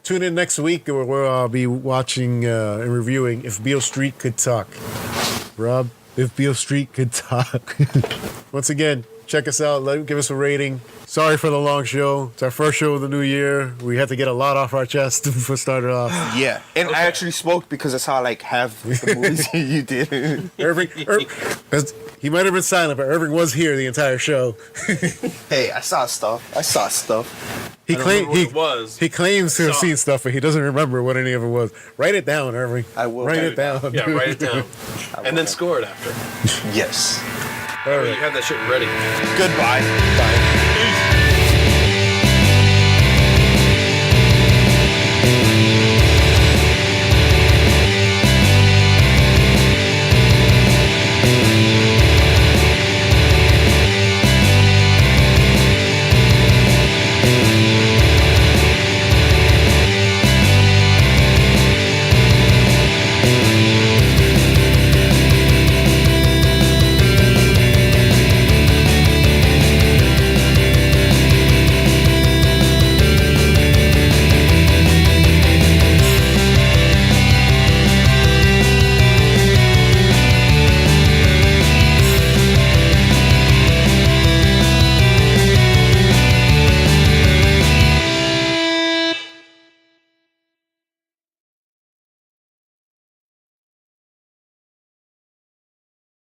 tune in next week where we'll be watching and reviewing If Beale Street Could Talk. Rob, If Beale Street Could Talk. Once again, check us out. Give us a rating. Sorry for the long show. It's our first show of the new year. We had to get a lot off our chest before started off. Yeah. And I actually spoke because that's how I like have the movies you did. Irving, he might have been silent, but Irving was here the entire show. Hey, I saw stuff. He was. He claims to have seen stuff, but he doesn't remember what any of it was. Write it down, Irving. I will. Write it down. Yeah, write it down. And then score it after. Yes. All right. You have that shit ready. Goodbye. Bye.